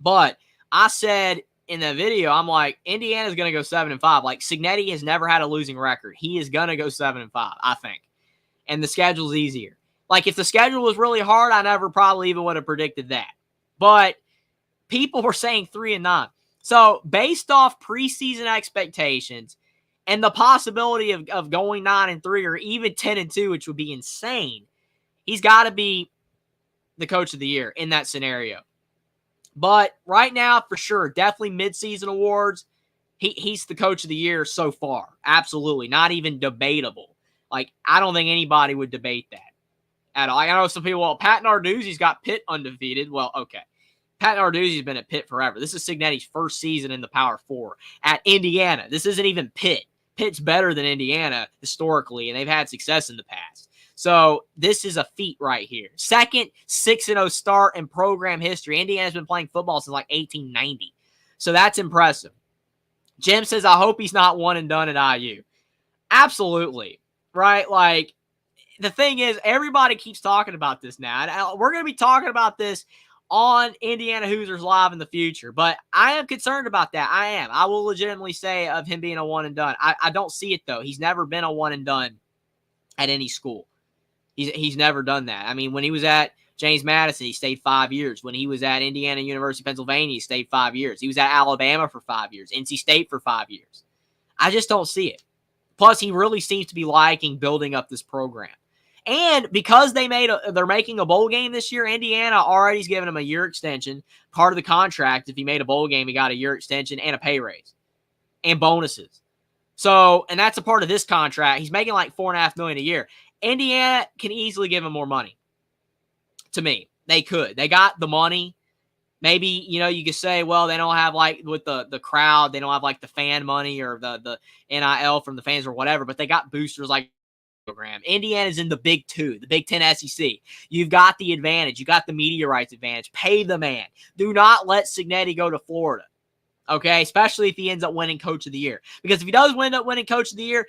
But I said in the video, I'm like, Indiana's going to go 7-5. Like, Cignetti has never had a losing record. He is going to go 7-5, I think. And the schedule's easier. Like, if the schedule was really hard, I never probably even would have predicted that. But people were saying 3-9. So, based off preseason expectations and the possibility of going 9-3 or even 10-2, which would be insane, he's got to be the coach of the year in that scenario. But right now, for sure, definitely midseason awards, he's the coach of the year so far. Absolutely. Not even debatable. Like, I don't think anybody would debate that at all. I know some people, well, Pat Narduzzi's got Pitt undefeated. Well, okay. Pat Narduzzi's been at Pitt forever. This is Cignetti's first season in the Power Four at Indiana. This isn't even Pitt. Pitt's better than Indiana historically, and they've had success in the past. So this is a feat right here. Second 6-0 start in program history. Indiana's been playing football since like 1890. So that's impressive. Jim says, I hope he's not one and done at IU. Absolutely. Right? Like, the thing is, everybody keeps talking about this now. And we're going to be talking about this on Indiana Hoosiers Live in the future. But I am concerned about that. I am. I will legitimately say of him being a one and done. I don't see it, though. He's never been a one and done at any school. He's never done that. I mean, when he was at James Madison, he stayed 5 years. When he was at Indiana University, Pennsylvania, he stayed 5 years. He was at Alabama for 5 years. NC State for 5 years. I just don't see it. Plus, he really seems to be liking building up this program. And because they're making a bowl game this year, Indiana already's given him a year extension. Part of the contract, if he made a bowl game, he got a year extension and a pay raise and bonuses. So, and that's a part of this contract. He's making like $4.5 million a year. Indiana can easily give him more money. To me, they could. They got the money. Maybe, you could say, well, they don't have like with the crowd, they don't have like the fan money or the NIL from the fans or whatever, but they got boosters like program. Indiana's in the Big Two, the Big Ten SEC. You've got the advantage. You got the media rights advantage. Pay the man. Do not let Cignetti go to Florida. Okay, especially if he ends up winning Coach of the Year. Because if he does end up winning Coach of the Year,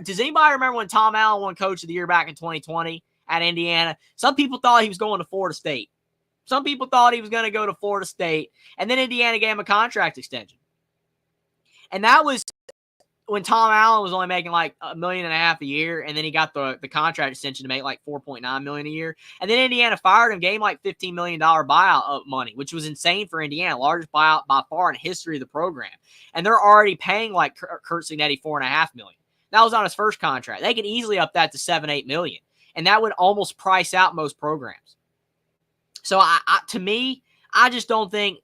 does anybody remember when Tom Allen won Coach of the Year back in 2020 at Indiana? Some people thought he was going to Florida State. Some people thought he was going to go to Florida State, and then Indiana gave him a contract extension. And that was when Tom Allen was only making like $1.5 million a year, and then he got the contract extension to make like $4.9 million a year. And then Indiana fired him, gave him like $15 million buyout of money, which was insane for Indiana, largest buyout by far in history of the program. And they're already paying like Curt Cignetti $4.5 million. That was on his first contract. They could easily up that to $7-8 million, and that would almost price out most programs. So to me, I just don't think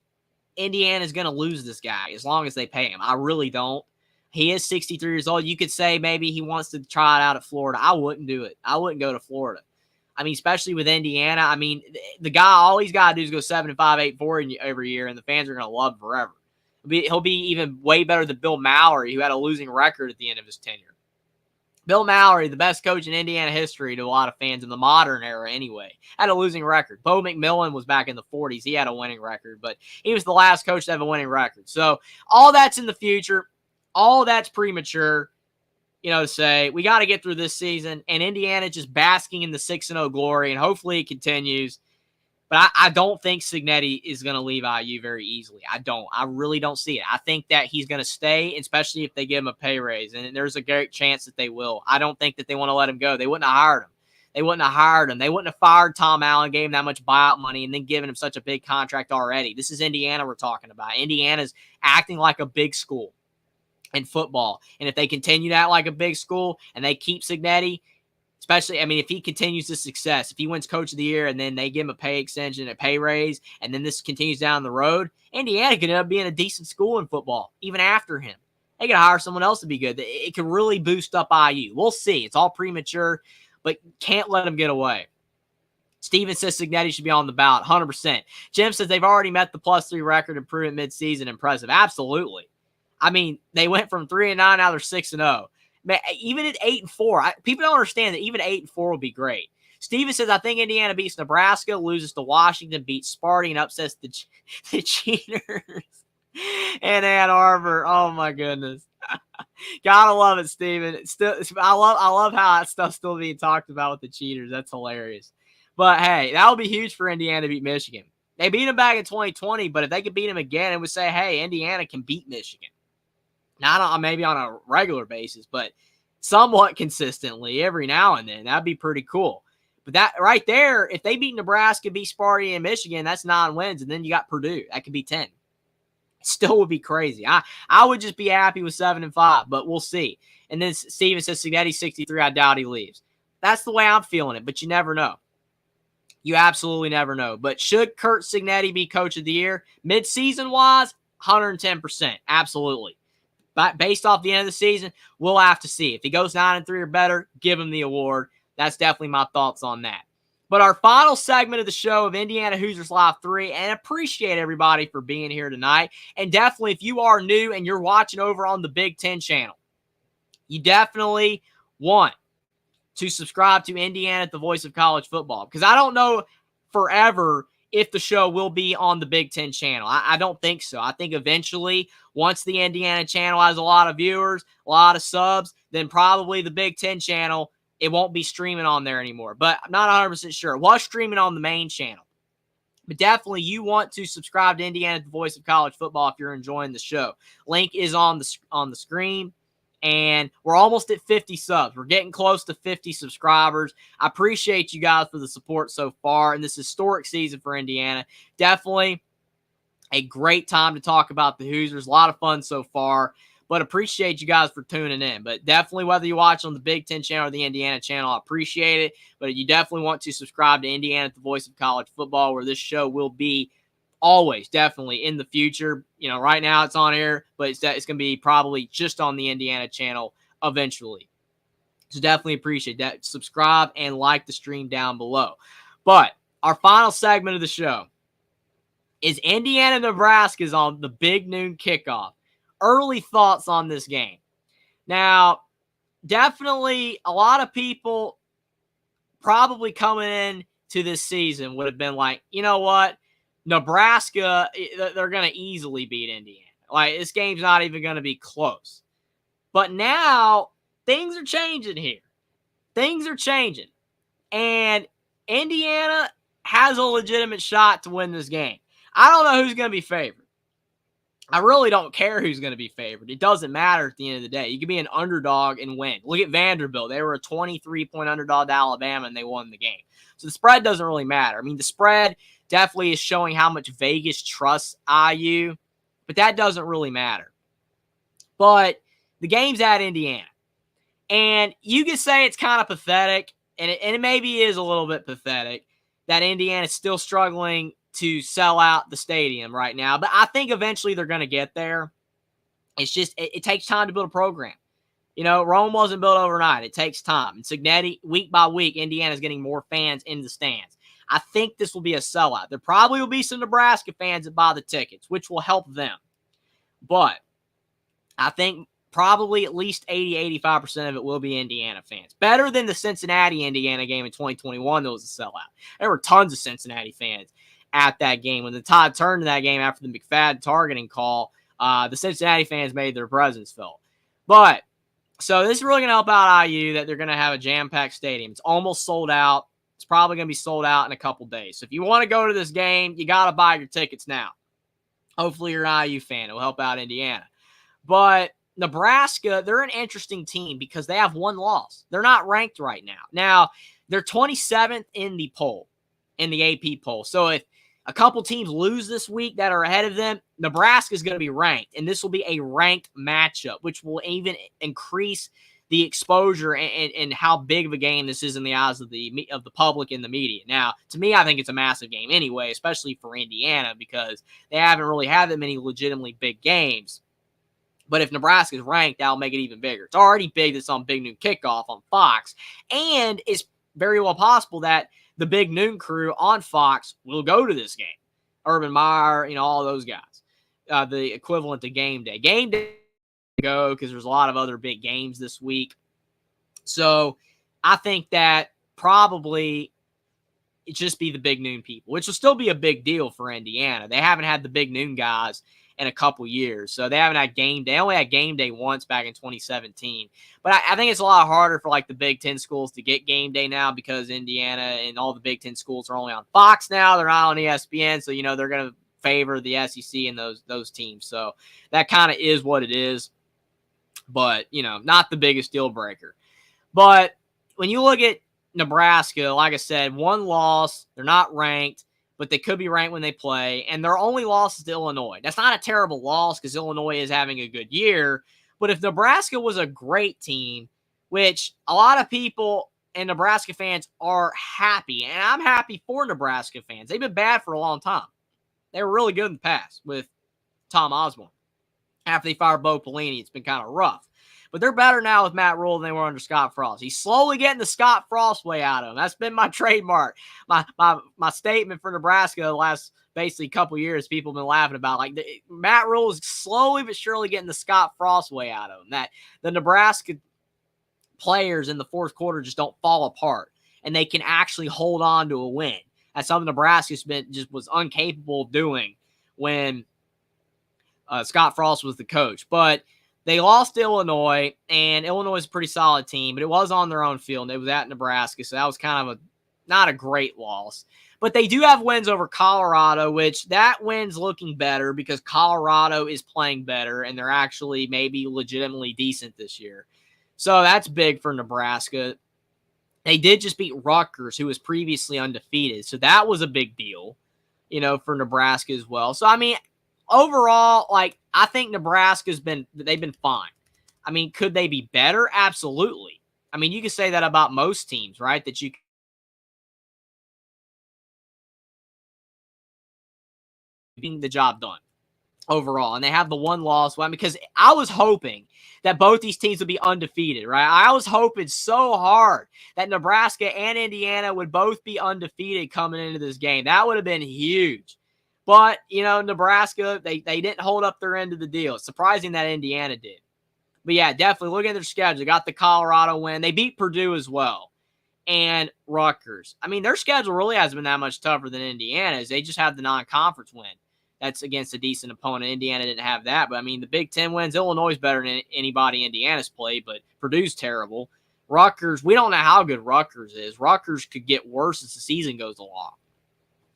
Indiana's going to lose this guy as long as they pay him. I really don't. He is 63 years old. You could say maybe he wants to try it out at Florida. I wouldn't do it. I wouldn't go to Florida. I mean, especially with Indiana. I mean, the guy, all he's got to do is go 7-5, 8-4 every year, and the fans are going to love him forever. He'll be even way better than Bill Mallory, who had a losing record at the end of his tenure. Bill Mallory, the best coach in Indiana history to a lot of fans in the modern era anyway, had a losing record. Bo McMillan was back in the 40s. He had a winning record, but he was the last coach to have a winning record. So all that's in the future. All that's premature, to say. We got to get through this season, and Indiana just basking in the 6-0 glory, and hopefully it continues. But I don't think Cignetti is going to leave IU very easily. I don't. I really don't see it. I think that he's going to stay, especially if they give him a pay raise, and there's a great chance that they will. I don't think that they want to let him go. They wouldn't have hired him. They wouldn't have hired him. They wouldn't have fired Tom Allen, gave him that much buyout money, and then given him such a big contract already. This is Indiana we're talking about. Indiana's acting like a big school in football. And if they continue to act like a big school and they keep Cignetti, especially, I mean, if he continues this success, if he wins Coach of the Year and then they give him a pay extension, a pay raise, and then this continues down the road, Indiana could end up being a decent school in football, even after him. They could hire someone else to be good. It could really boost up IU. We'll see. It's all premature, but can't let him get away. Steven says Cignetti should be on the ballot, 100%. Jim says they've already met the +3 record improvement midseason. Impressive. Absolutely. I mean, they went from 3-9, now they're 6-0. Even at 8-4, people don't understand that even 8-4 would be great. Steven says, I think Indiana beats Nebraska, loses to Washington, beats Sparty, and upsets the Cheaters and Ann Arbor. Oh my goodness. Gotta love it, Steven. I love how that stuff's still being talked about with the Cheaters. That's hilarious. But hey, that would be huge for Indiana to beat Michigan. They beat them back in 2020, but if they could beat them again, it would say, hey, Indiana can beat Michigan. Not maybe on a regular basis, but somewhat consistently every now and then. That'd be pretty cool. But that right there, if they beat Nebraska, beat Sparty and Michigan, that's 9 wins. And then you got Purdue. That could be 10. It still would be crazy. I would just be happy with 7-5, but we'll see. And then Steven says, Cignetti 63, I doubt he leaves. That's the way I'm feeling it, but you never know. You absolutely never know. But should Curt Cignetti be Coach of the Year? Mid-season-wise, 110%. Absolutely. But based off the end of the season, we'll have to see. If he goes 9-3 or better, give him the award. That's definitely my thoughts on that. But our final segment of the show of Indiana Hoosiers Live 3, and appreciate everybody for being here tonight. And definitely, if you are new and you're watching over on the Big Ten channel, you definitely want to subscribe to Indiana, the voice of college football. Because I don't know forever if the show will be on the Big Ten channel. I don't think so. I think eventually, once the Indiana channel has a lot of viewers, a lot of subs, then probably the Big Ten channel, it won't be streaming on there anymore. But I'm not 100% sure. It was streaming on the main channel. But definitely, you want to subscribe to Indiana, the voice of college football, if you're enjoying the show. Link is on the screen. And we're almost at 50 subs. We're getting close to 50 subscribers. I appreciate you guys for the support so far in this historic season for Indiana. Definitely a great time to talk about the Hoosiers. A lot of fun so far. But appreciate you guys for tuning in. But definitely, whether you watch on the Big Ten channel or the Indiana channel, I appreciate it. But you definitely want to subscribe to Indiana, the voice of college football, where this show will be always, definitely in the future. Right now it's on air, but it's going to be probably just on the Indiana channel eventually. So definitely appreciate that. Subscribe and like the stream down below. But our final segment of the show is Indiana-Nebraska is on the big noon kickoff. Early thoughts on this game. Now, definitely a lot of people probably coming in to this season would have been like, you know what? Nebraska, they're going to easily beat Indiana. Like, this game's not even going to be close. But now, things are changing here. Things are changing. And Indiana has a legitimate shot to win this game. I don't know who's going to be favored. I really don't care who's going to be favored. It doesn't matter at the end of the day. You can be an underdog and win. Look at Vanderbilt. They were a 23-point underdog to Alabama, and they won the game. So the spread doesn't really matter. I mean, the spread definitely is showing how much Vegas trusts IU, but that doesn't really matter. But the game's at Indiana. And you could say it's kind of pathetic, and it maybe is a little bit pathetic, that Indiana's still struggling to sell out the stadium right now. But I think eventually they're going to get there. It's just, it takes time to build a program. Rome wasn't built overnight. It takes time. And Signetti, week by week, Indiana's getting more fans in the stands. I think this will be a sellout. There probably will be some Nebraska fans that buy the tickets, which will help them. But I think probably at least 80-85% of it will be Indiana fans. Better than the Cincinnati-Indiana game in 2021 that was a sellout. There were tons of Cincinnati fans at that game. When the tide turned in that game after the McFadden targeting call, the Cincinnati fans made their presence felt. But, so this is really going to help out IU that they're going to have a jam-packed stadium. It's almost sold out. It's probably going to be sold out in a couple days. So if you want to go to this game, you got to buy your tickets now. Hopefully you're an IU fan. It will help out Indiana. But Nebraska, they're an interesting team because they have one loss. They're not ranked right now. Now, they're 27th in the poll, in the AP poll. So if a couple teams lose this week that are ahead of them, Nebraska is going to be ranked, and this will be a ranked matchup, which will even increase the exposure and how big of a game this is in the eyes of the public and the media. Now, to me, I think it's a massive game anyway, especially for Indiana, because they haven't really had that many legitimately big games. But if Nebraska is ranked, that'll make it even bigger. It's already big that's on Big Noon Kickoff on Fox, and it's very well possible that the Big Noon crew on Fox will go to this game. Urban Meyer, all those guys. The equivalent to Game Day. Game Day go because there's a lot of other big games this week. So I think that probably it just be the Big Noon people, which will still be a big deal for Indiana. They haven't had the Big Noon guys in a couple years. So they haven't had Game Day. They only had Game Day once back in 2017. But I think it's a lot harder for the Big Ten schools to get Game Day now because Indiana and all the Big Ten schools are only on Fox now. They're not on ESPN. So, they're going to favor the SEC and those teams. So that kind of is what it is. But, not the biggest deal breaker. But when you look at Nebraska, like I said, one loss, they're not ranked, but they could be ranked when they play, and their only loss is to Illinois. That's not a terrible loss because Illinois is having a good year, but if Nebraska was a great team, which a lot of people and Nebraska fans are happy, and I'm happy for Nebraska fans. They've been bad for a long time. They were really good in the past with Tom Osborne. After they fired Bo Pelini, it's been kind of rough. But they're better now with Matt Rule than they were under Scott Frost. He's slowly getting the Scott Frost way out of him. That's been my trademark. My statement for Nebraska the last basically couple years, people have been laughing about. Matt Rule is slowly but surely getting the Scott Frost way out of him. That the Nebraska players in the fourth quarter just don't fall apart, and they can actually hold on to a win. That's something Nebraska's was incapable of doing when Scott Frost was the coach. But they lost to Illinois, and Illinois is a pretty solid team, but it was on their own field, and it was at Nebraska, so that was kind of not a great loss. But they do have wins over Colorado, which that win's looking better because Colorado is playing better, and they're actually maybe legitimately decent this year. So that's big for Nebraska. They did just beat Rutgers, who was previously undefeated, so that was a big deal, for Nebraska as well. So, overall, like, I think they've been fine. I mean, could they be better? Absolutely. I mean, you can say that about most teams, right? That you getting the job done overall. And they have the one loss. Well, because I was hoping that both these teams would be undefeated, right? I was hoping so hard that Nebraska and Indiana would both be undefeated coming into this game. That would have been huge. But, Nebraska, they didn't hold up their end of the deal. It's surprising that Indiana did. But, yeah, definitely look at their schedule. They got the Colorado win. They beat Purdue as well. And Rutgers. I mean, their schedule really hasn't been that much tougher than Indiana's. They just have the non-conference win. That's against a decent opponent. Indiana didn't have that. But, I mean, the Big Ten wins. Illinois is better than anybody Indiana's played, but Purdue's terrible. Rutgers, we don't know how good Rutgers is. Rutgers could get worse as the season goes along.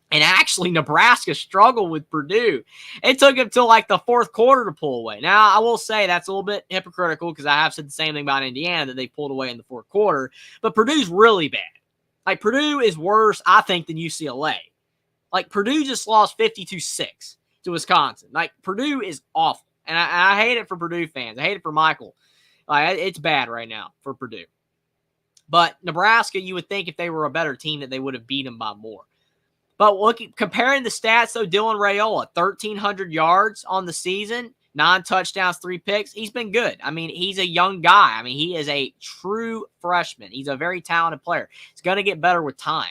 And actually, Nebraska struggled with Purdue. It took them till like the fourth quarter to pull away. Now, I will say that's a little bit hypocritical because I have said the same thing about Indiana, that they pulled away in the fourth quarter. But Purdue's really bad. Like, Purdue is worse, I think, than UCLA. Like, Purdue just lost 52-6 to Wisconsin. Like, Purdue is awful. And I hate it for Purdue fans. I hate it for Michael. Like, it's bad right now for Purdue. But Nebraska, you would think if they were a better team that they would have beat them by more. But comparing the stats, though, Dylan Raiola, 1,300 yards on the season, 9 touchdowns, 3 picks. He's been good. I mean, he's a young guy. I mean, he is a true freshman. He's a very talented player. He's going to get better with time.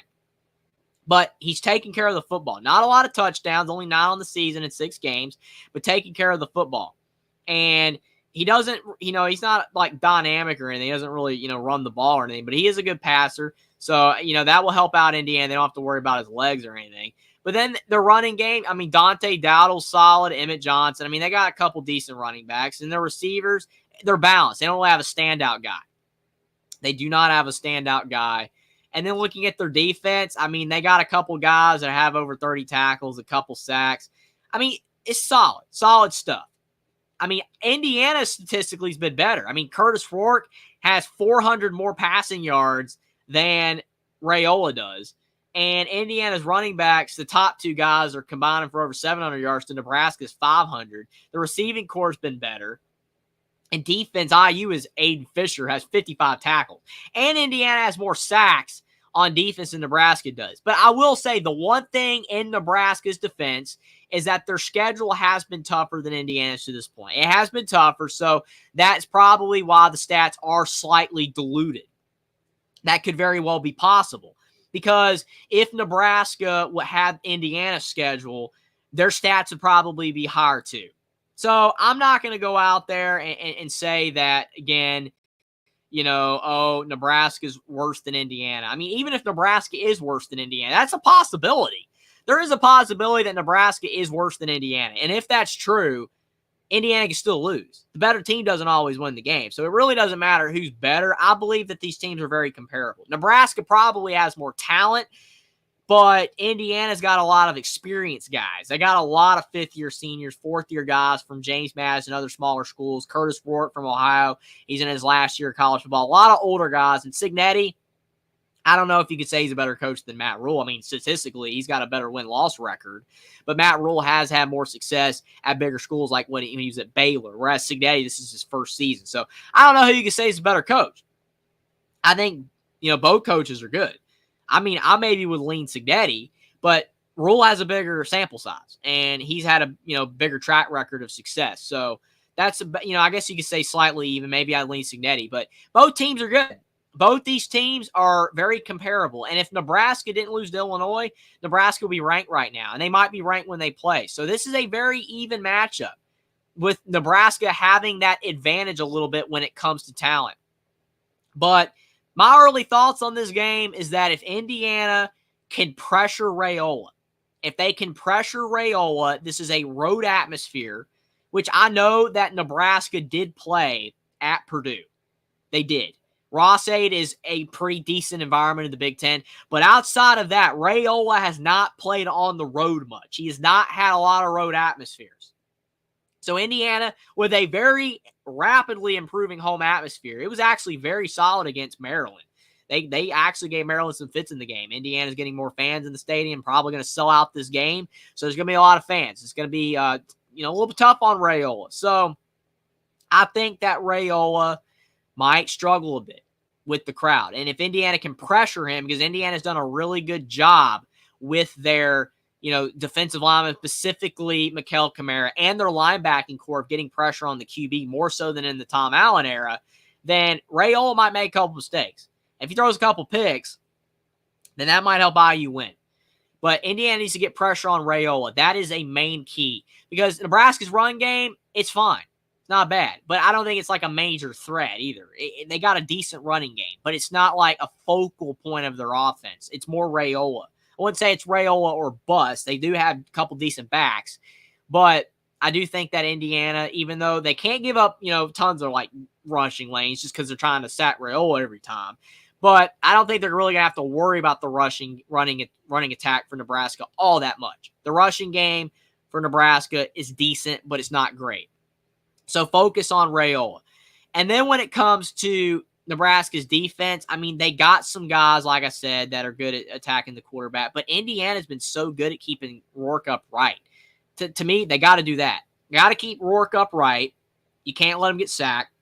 But he's taking care of the football. Not a lot of touchdowns, only 9 on the season in 6 games, but taking care of the football. And he doesn't, he's not like dynamic or anything. He doesn't really, run the ball or anything, but he is a good passer. So, that will help out Indiana. They don't have to worry about his legs or anything. But then the running game, I mean, Dante Dowdle's solid, Emmett Johnson. I mean, they got a couple decent running backs. And their receivers, they're balanced. They don't have a standout guy. They do not have a standout guy. And then looking at their defense, I mean, they got a couple guys that have over 30 tackles, a couple sacks. I mean, it's solid stuff. I mean, Indiana statistically has been better. I mean, Curtis Rourke has 400 more passing yards than Raiola does. And Indiana's running backs, the top 2 guys, are combining for over 700 yards to Nebraska's 500. The receiving corps has been better. And defense, IU is Aiden Fisher, has 55 tackles. And Indiana has more sacks on defense than Nebraska does. But I will say the one thing in Nebraska's defense is that their schedule has been tougher than Indiana's to this point. It has been tougher, so that's probably why the stats are slightly diluted. That could very well be possible. Because if Nebraska would have Indiana's schedule, their stats would probably be higher too. So I'm not going to go out there and say that, again, Nebraska's worse than Indiana. I mean, even if Nebraska is worse than Indiana, that's a possibility. There is a possibility that Nebraska is worse than Indiana. And if that's true, Indiana can still lose. The better team doesn't always win the game. So it really doesn't matter who's better. I believe that these teams are very comparable. Nebraska probably has more talent, but Indiana's got a lot of experienced guys. They got a lot of fifth-year seniors, fourth-year guys from James Madison and other smaller schools. Curtis Rourke from Ohio. He's in his last year of college football. A lot of older guys. And Cignetti, I don't know if you could say he's a better coach than Matt Rule. I mean, statistically, he's got a better win-loss record. But Matt Rule has had more success at bigger schools like when he was at Baylor, whereas Cignetti, this is his first season. So I don't know who you could say is a better coach. I think, both coaches are good. I mean, I maybe would lean Cignetti, but Rule has a bigger sample size, and he's had a bigger track record of success. So that's I guess you could say slightly even. Maybe I'd lean Cignetti, but both teams are good. Both these teams are very comparable. And if Nebraska didn't lose to Illinois, Nebraska would be ranked right now. And they might be ranked when they play. So this is a very even matchup with Nebraska having that advantage a little bit when it comes to talent. But my early thoughts on this game is that if Indiana can pressure Raiola, if they can pressure Raiola, this is a road atmosphere, which I know that Nebraska did play at Purdue. They did. Ross-Ade is a pretty decent environment in the Big Ten. But outside of that, Raiola has not played on the road much. He has not had a lot of road atmospheres. So Indiana, with a very rapidly improving home atmosphere, it was actually very solid against Maryland. They actually gave Maryland some fits in the game. Indiana's getting more fans in the stadium, probably going to sell out this game. So there's going to be a lot of fans. It's going to be a little bit tough on Raiola. So I think that Raiola might struggle a bit with the crowd. And if Indiana can pressure him, because Indiana's done a really good job with their, defensive linemen, specifically Mikael Kamara, and their linebacking core of getting pressure on the QB more so than in the Tom Allen era, then Raiola might make a couple mistakes. If he throws a couple picks, then that might help IU win. But Indiana needs to get pressure on Raiola. That is a main key. Because Nebraska's run game, it's fine. It's not bad. But I don't think it's like a major threat either. They got a decent running game. But it's not like a focal point of their offense. It's more Raiola. I wouldn't say it's Raiola or bust. They do have a couple decent backs. But I do think that Indiana, even though they can't give up, tons of like rushing lanes just because they're trying to sack Raiola every time. But I don't think they're really going to have to worry about the running attack for Nebraska all that much. The rushing game for Nebraska is decent, but it's not great. So focus on Raiola. And then when it comes to Nebraska's defense, I mean, they got some guys, like I said, that are good at attacking the quarterback. But Indiana's been so good at keeping Rourke upright. To me, they got to do that. You got to keep Rourke upright. You can't let him get sacked.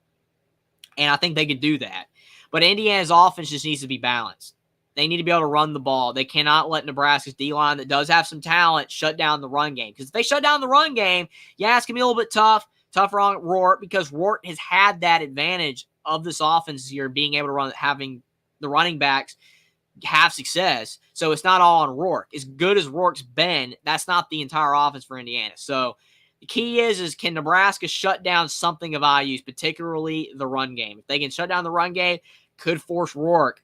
And I think they could do that. But Indiana's offense just needs to be balanced. They need to be able to run the ball. They cannot let Nebraska's D-line, that does have some talent, shut down the run game. Because if they shut down the run game, yeah, it's going to be a little bit tougher on Rourke, because Rourke has had that advantage of this offense this year, being able to run, having the running backs have success. So it's not all on Rourke. As good as Rourke's been, that's not the entire offense for Indiana. So the key is can Nebraska shut down something of IU's, particularly the run game? If they can shut down the run game, could force Rourke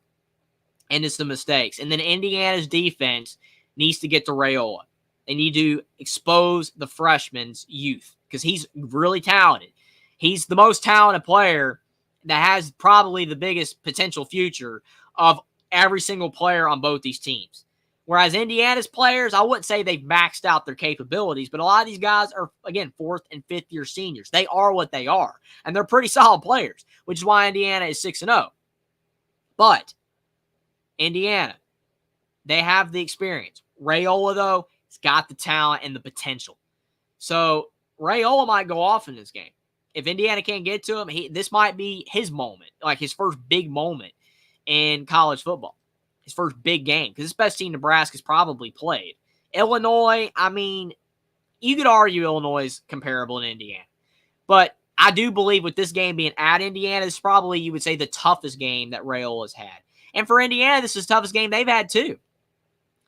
into some mistakes. And then Indiana's defense needs to get to Raiola. They need to expose the freshman's youth, because he's really talented. He's the most talented player that has probably the biggest potential future of every single player on both these teams. Whereas Indiana's players, I wouldn't say they've maxed out their capabilities, but a lot of these guys are, again, 4th and 5th year seniors. They are what they are, and they're pretty solid players, which is why Indiana is 6-0. But Indiana, they have the experience. Raiola, though, has got the talent and the potential. So Raiola might go off in this game. If Indiana can't get to him, this might be his moment, like his first big moment in college football, his first big game, because it's the best team Nebraska's probably played. Illinois, I mean, you could argue Illinois is comparable to Indiana. But I do believe with this game being at Indiana, this is probably, you would say, the toughest game that Raiola's had. And for Indiana, this is the toughest game they've had too.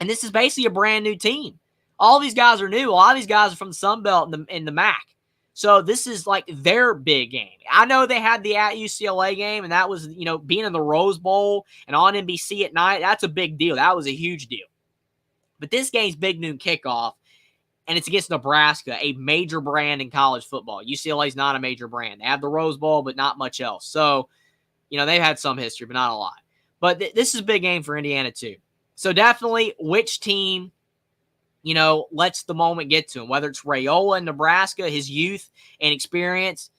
And this is basically a brand new team. All these guys are new. A lot of these guys are from the Sun Belt in the MAC. So this is like their big game. I know they had the at UCLA game, and that was, being in the Rose Bowl and on NBC at night. That's a big deal. That was a huge deal. But this game's big noon kickoff, and it's against Nebraska, a major brand in college football. UCLA's not a major brand. They have the Rose Bowl, but not much else. So, they've had some history, but not a lot. But this is a big game for Indiana too. So definitely which team, lets the moment get to him, whether it's Raiola in Nebraska, his youth and experience,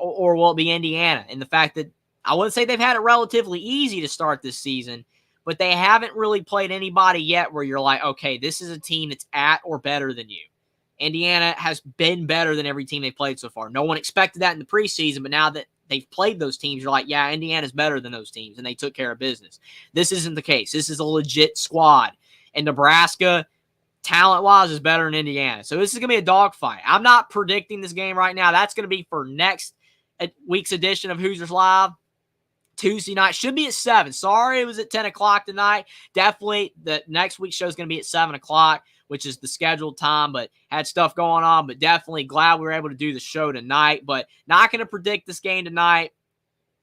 or will it be Indiana? And the fact that I wouldn't say they've had it relatively easy to start this season, but they haven't really played anybody yet where you're like, okay, this is a team that's at or better than you. Indiana has been better than every team they've played so far. No one expected that in the preseason, but now that they've played those teams, you're like, yeah, Indiana's better than those teams, and they took care of business. This isn't the case. This is a legit squad. And Nebraska, talent-wise, is better than Indiana. So this is going to be a dogfight. I'm not predicting this game right now. That's going to be for next week's edition of Hoosiers Live. Tuesday night. Should be at 7. Sorry it was at 10 o'clock tonight. Definitely the next week's show is going to be at 7 o'clock, which is the scheduled time, but had stuff going on. But definitely glad we were able to do the show tonight. But not going to predict this game tonight.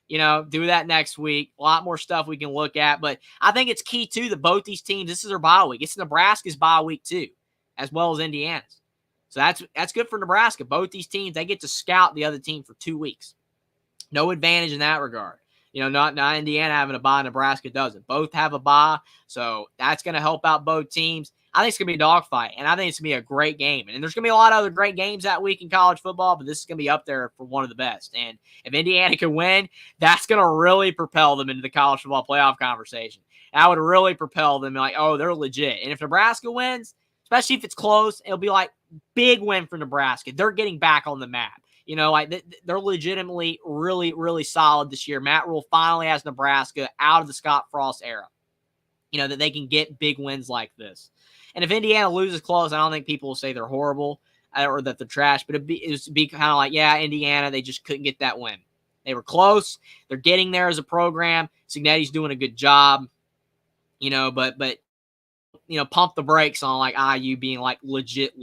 Do that next week. A lot more stuff we can look at. But I think it's key, too, that both these teams, this is their bye week. It's Nebraska's bye week, too, as well as Indiana's. So that's good for Nebraska. Both these teams, they get to scout the other team for 2 weeks. No advantage in that regard. Not Indiana having a bye, Nebraska doesn't. Both have a bye, so that's going to help out both teams. I think it's going to be a dogfight, and I think it's going to be a great game. And there's going to be a lot of other great games that week in college football, but this is going to be up there for one of the best. And if Indiana can win, that's going to really propel them into the college football playoff conversation. That would really propel them like, oh, they're legit. And if Nebraska wins, especially if it's close. It'll be like big win for Nebraska. They're getting back on the map. Like they're legitimately really, really solid this year. Matt Rule finally has Nebraska out of the Scott Frost era. That they can get big wins like this. And if Indiana loses close, I don't think people will say they're horrible or that they're trash, but it'd be kind of like, yeah, Indiana, they just couldn't get that win. They were close. They're getting there as a program. Signetti's doing a good job, but pump the brakes on like IU being like legit.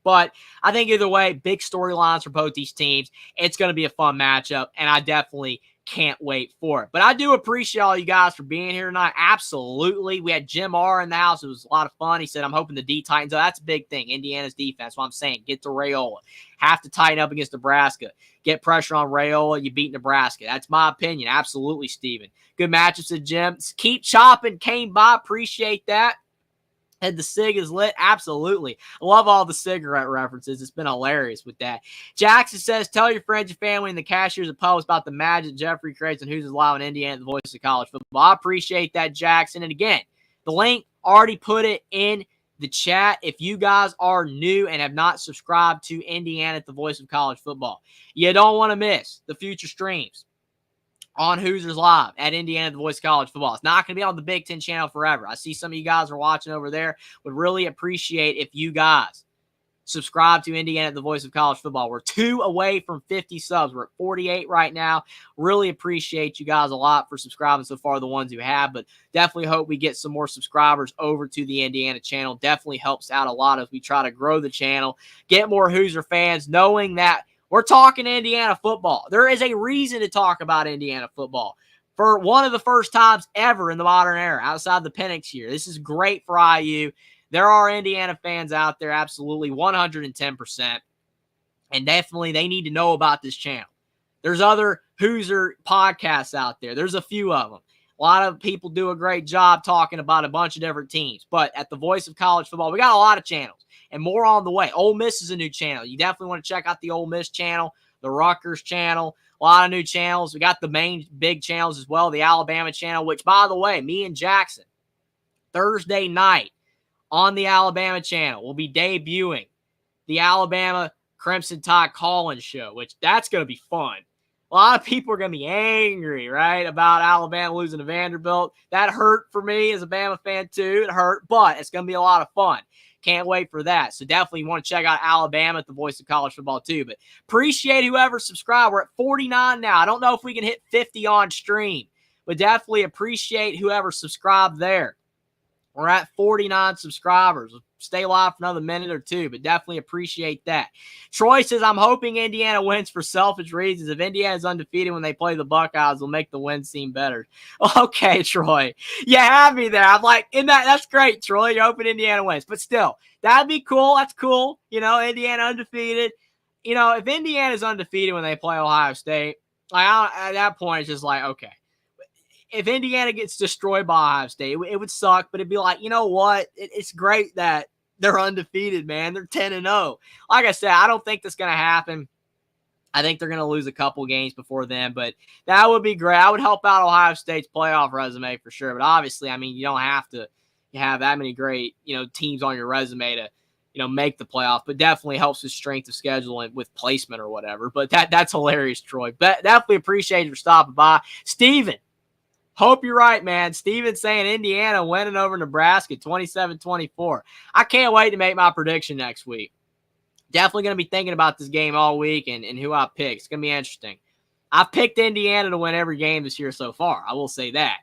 But I think either way, big storylines for both these teams. It's going to be a fun matchup, and I definitely can't wait for it. But I do appreciate all you guys for being here tonight. Absolutely. We had Jim R in the house. It was a lot of fun. He said, I'm hoping the D tightens up. That's a big thing. Indiana's defense. What I'm saying, get to Raiola. Have to tighten up against Nebraska. Get pressure on Raiola. You beat Nebraska. That's my opinion. Absolutely, Steven. Good matchups at Jim. Keep chopping. Came by. Appreciate that. And the cig is lit. Absolutely. I love all the cigarette references. It's been hilarious with that. Jackson says, tell your friends, your family, and the cashiers at Post about the magic Jeffrey creates and Hoosiers Live in Indiana, the voice of college football. I appreciate that, Jackson. And again, the link, already put it in the chat. If you guys are new and have not subscribed to Indiana at the voice of college football, you don't want to miss the future streams on Hoosiers Live at Indiana, the voice of college football. It's not going to be on the Big Ten channel forever. I see some of you guys are watching over there. Would really appreciate if you guys subscribe to Indiana, the voice of college football. We're 2 away from 50 subs. We're at 48 right now. Really appreciate you guys a lot for subscribing so far, the ones who have, but definitely hope we get some more subscribers over to the Indiana channel. Definitely helps out a lot as we try to grow the channel, get more Hoosier fans, knowing that we're talking Indiana football. There is a reason to talk about Indiana football for one of the first times ever in the modern era outside the Penix year. This is great for IU. There are Indiana fans out there, absolutely 110%. And definitely they need to know about this channel. There's other Hoosier podcasts out there. There's a few of them. A lot of people do a great job talking about a bunch of different teams. But at the voice of college football, we got a lot of channels. And more on the way. Ole Miss is a new channel. You definitely want to check out the Ole Miss channel, the Rutgers channel, a lot of new channels. We got the main big channels as well, the Alabama channel, which, by the way, me and Jackson, Thursday night on the Alabama channel, will be debuting the Alabama Crimson Tide call-in show, which that's going to be fun. A lot of people are going to be angry, right, about Alabama losing to Vanderbilt. That hurt for me as a Bama fan, too. It hurt, but it's going to be a lot of fun. Can't wait for that. So definitely want to check out Alabama at the voice of college football too. But appreciate whoever subscribed. We're at 49 now. I don't know if we can hit 50 on stream, but definitely appreciate whoever subscribed there. We're at 49 subscribers. We'll stay live for another minute or two, but definitely appreciate that. Troy says, I'm hoping Indiana wins for selfish reasons. If Indiana's undefeated when they play the Buckeyes, it'll make the win seem better. Okay, Troy. You have me there. I'm like, that's great, Troy. You're hoping Indiana wins. But still, that'd be cool. That's cool. Indiana undefeated. If Indiana's undefeated when they play Ohio State, at that point, it's just like, okay. If Indiana gets destroyed by Ohio State, it would suck, but it'd be like, you know what? It's great that they're undefeated, man. They're 10-0. Like I said, I don't think that's going to happen. I think they're going to lose a couple games before then, but that would be great. I would help out Ohio State's playoff resume for sure. But obviously, I mean, you don't have to have that many great, teams on your resume to, make the playoff, but definitely helps with strength of schedule and with placement or whatever. But that's hilarious, Troy. But definitely appreciate you for stopping by. Steven. Hope you're right, man. Steven's saying Indiana winning over Nebraska 27-24. I can't wait to make my prediction next week. Definitely going to be thinking about this game all week and who I pick. It's going to be interesting. I've picked Indiana to win every game this year so far. I will say that.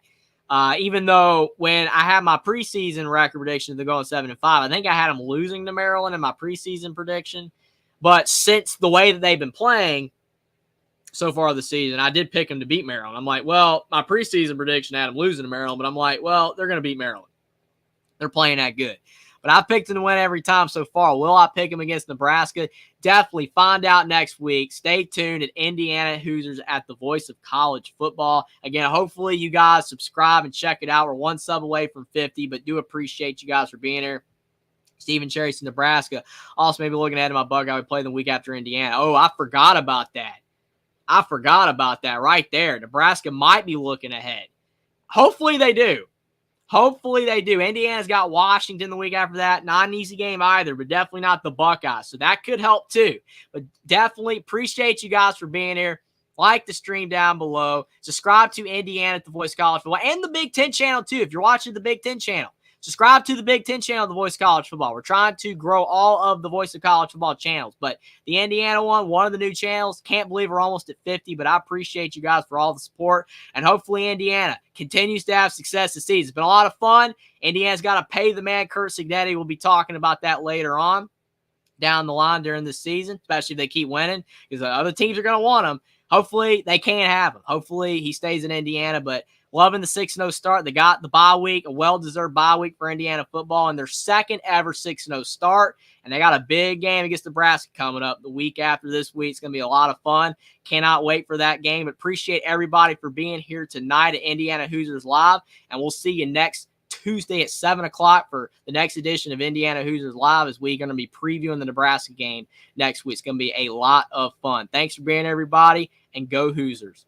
Even though when I had my preseason record prediction, they're going 7-5, I think I had them losing to Maryland in my preseason prediction. But since the way that they've been playing so far this season, I did pick them to beat Maryland. I'm like, well, my preseason prediction had them losing to Maryland, but I'm like, well, they're going to beat Maryland. They're playing that good. But I picked them to win every time so far. Will I pick them against Nebraska? Definitely find out next week. Stay tuned at Indiana Hoosiers at the voice of college football. Again, hopefully you guys subscribe and check it out. We're 1 sub away from 50, but do appreciate you guys for being here. Stephen Cherry's in Nebraska. Also, maybe looking ahead at my Buckeye, we play the week after Indiana. Oh, I forgot about that. right there. Nebraska might be looking ahead. Hopefully they do. Hopefully they do. Indiana's got Washington the week after that. Not an easy game either, but definitely not the Buckeyes. So that could help too. But definitely appreciate you guys for being here. Like the stream down below. Subscribe to Indiana at the Voice of College Football and the Big Ten channel too. If you're watching the Big Ten channel, subscribe to the Big Ten channel of the Voice of College Football. We're trying to grow all of the Voice of College Football channels, but the Indiana one of the new channels. Can't believe we're almost at 50, but I appreciate you guys for all the support, and hopefully Indiana continues to have success this season. It's been a lot of fun. Indiana's got to pay the man Kurt Cignetti. We'll be talking about that later on down the line during this season, especially if they keep winning, because the other teams are going to want him. Hopefully they can't have him. Hopefully he stays in Indiana, but loving the 6-0 start. They got the bye week, a well-deserved bye week for Indiana football, and their second ever 6-0 start. And they got a big game against Nebraska coming up the week after this week. It's going to be a lot of fun. Cannot wait for that game. Appreciate everybody for being here tonight at Indiana Hoosiers Live, and we'll see you next Tuesday at 7 o'clock for the next edition of Indiana Hoosiers Live, as we're going to be previewing the Nebraska game next week. It's going to be a lot of fun. Thanks for being here, everybody, and go Hoosiers.